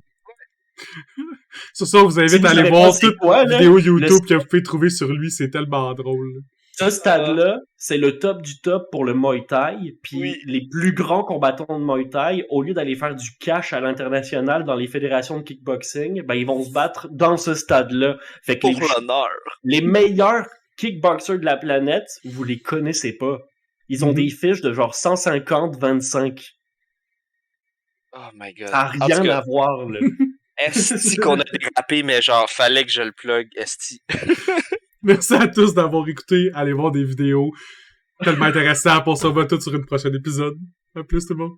Sur ça, on vous Si invite vous à aller savez voir pas c'est toutes quoi, les là, vidéos le YouTube que vous pouvez trouver sur lui, c'est tellement drôle. Ce stade-là, c'est le top du top pour le Muay Thai. Puis Oui. les plus grands combattants de Muay Thai, au lieu d'aller faire du cash à l'international dans les fédérations de kickboxing, ben ils vont se battre dans ce stade-là. Fait que Pour l'honneur. les meilleurs kickboxers de la planète, vous les connaissez pas. Ils ont Mhm. des fiches de genre 150-25. Oh my god. Ça n'a En tout rien cas, à voir, là. esti qu'on a dérapé, mais genre, fallait que je le plug, esti. Merci à tous d'avoir écouté. Allez voir des vidéos tellement intéressantes. On se revoit tous sur une prochaine épisode. À plus tout le monde.